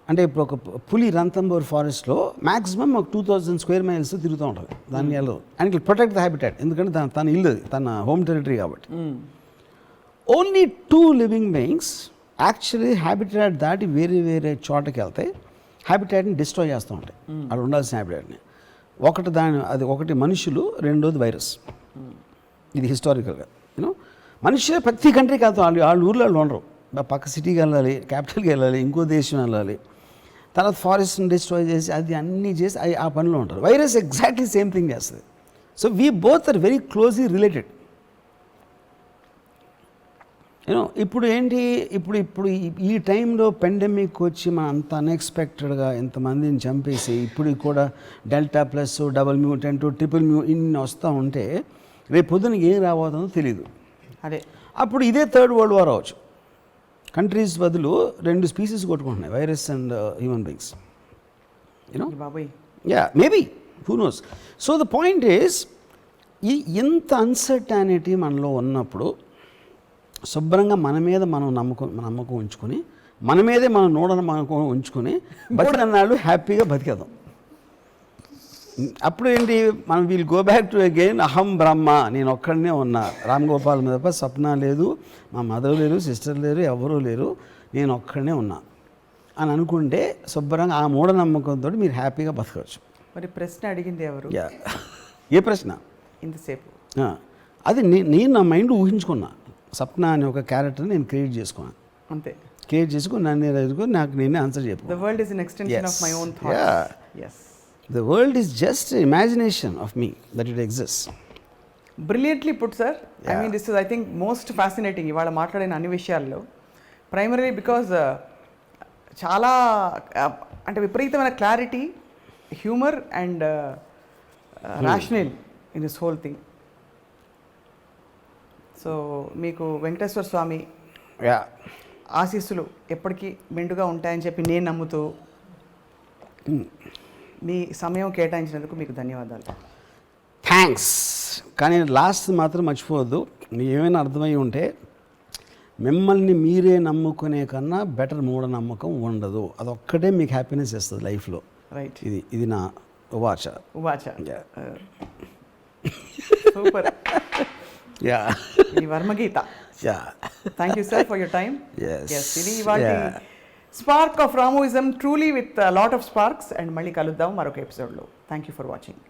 అంటే ఇప్పుడు ఒక పులి రంతంబోర్ ఫారెస్ట్లో మ్యాక్సిమం ఒక 2000 స్క్వేర్ మైల్స్ తిరుగుతూ ఉంటుంది. దాన్ని అండ్ ప్రొటెక్ట్ ద హ్యాబిటాట్, ఎందుకంటే తన ఇల్లు, తన హోమ్ టెరిటరీ కాబట్టి. Only 2 living beings actually habitat దాటి వేరే చోటకి వెళ్తే హ్యాబిటాట్ని డిస్ట్రాయ్ చేస్తూ ఉంటాయి, అక్కడ ఉండాల్సిన హ్యాబిటాట్ని. ఒకటి మనుషులు, రెండోది వైరస్. ఇది హిస్టారికల్గా మనుషులే ప్రతి కంట్రీకి వెళ్తాం. వాళ్ళ ఊర్లో వాళ్ళు ఉండరు, పక్క సిటీకి వెళ్ళాలి, క్యాపిటల్కి వెళ్ళాలి, ఇంకో దేశం వెళ్ళాలి, తర్వాత ఫారెస్ట్ని డిస్ట్రాయ్ చేసి అది అన్నీ చేసి ఆ పనిలో ఉంటారు. వైరస్ ఎగ్జాక్ట్లీ సేమ్ థింగ్ చేస్తుంది. So we both are very closely related. ఇప్పుడు ఏంటి, ఇప్పుడు ఈ టైంలో పెండమిక్ వచ్చి మనం అంత అన్ఎక్స్పెక్టెడ్గా ఎంతమందిని చంపేసి ఇప్పుడు కూడా delta plus, double mutant, triple ఇన్ని వస్తూ ఉంటే రేపు పొద్దున ఏం రాబోతుందో తెలియదు. అదే అప్పుడు ఇదే థర్డ్ వరల్డ్ వార్ అవ్వచ్చు. కంట్రీస్ బదులు 2 స్పీసీస్ కొట్టుకుంటున్నాయి, virus and human beings. Maybe, who knows. So the point is, ఇంత అన్సర్టానిటీ మనలో ఉన్నప్పుడు శుభ్రంగా మన మీద మనం నమ్మకం ఉంచుకొని, మన మీదే మనం నమ్మకం ఉంచుకొని బతికన్నాళ్ళు హ్యాపీగా బతికేద్దాం. అప్పుడు ఏంటి మనం we'll go back to again అహం బ్రహ్మ, నేను ఒక్కడనే ఉన్నా, రామ్ గోపాల్ మీద తప్ప స్వప్న లేదు, మా మదర్ లేరు, సిస్టర్ లేరు, ఎవరూ లేరు, నేను ఒక్కడనే ఉన్నా అని అనుకుంటే శుభ్రంగా ఆ మూఢనమ్మకంతో మీరు హ్యాపీగా బతకవచ్చు. మరి ప్రశ్న అడిగింది ఎవరు? ఏ ప్రశ్న? ఇంతసేపు అది నేను నా మైండ్ ఊహించుకున్నా. స్వప్న అనే ఒక క్యారెక్టర్ని నేను క్రియేట్ చేసుకున్నాను, అంతే. క్రియేట్ చేసుకుని నన్ను ఎదుర్కొని నాకు నేనే ఆన్సర్ చెప్పాను. The world is an extension of my own thoughts. Yes. The world is just imagination of me that it exists. Brilliantly put, sir. I mean, this is, I think, most fascinating. ఇవాళ మాట్లాడిన అన్ని విషయాల్లో primary because చాలా అంటే విపరీతమైన clarity, humour and rational in this whole thing. So మీకు వెంకటేశ్వర స్వామి ఆశీస్సులు ఎప్పటికీ మెండుగా ఉంటాయని చెప్పి నేను నమ్ముతూ మీ సమయం కేటాయించినందుకు మీకు ధన్యవాదాలు. థ్యాంక్స్. కానీ లాస్ట్ మాత్రం మర్చిపోవద్దు, మీకు ఏమైనా అర్థమై ఉంటే మిమ్మల్ని మీరే నమ్ముకునే కన్నా బెటర్ మూఢనమ్మకం ఉండదు. అదొక్కటే మీకు హ్యాపీనెస్ ఇస్తుంది లైఫ్లో. రైట్. ఇది నా ఉవాచ. సూపర్. ఈ వర్మగీత. Thank you sir for your time. ఇది ఇవాళ spark of Ramuism, truly with lot of sparks. And మళ్ళీ కలుద్దాం మరొక ఎపిసోడ్లో. Thank you for watching.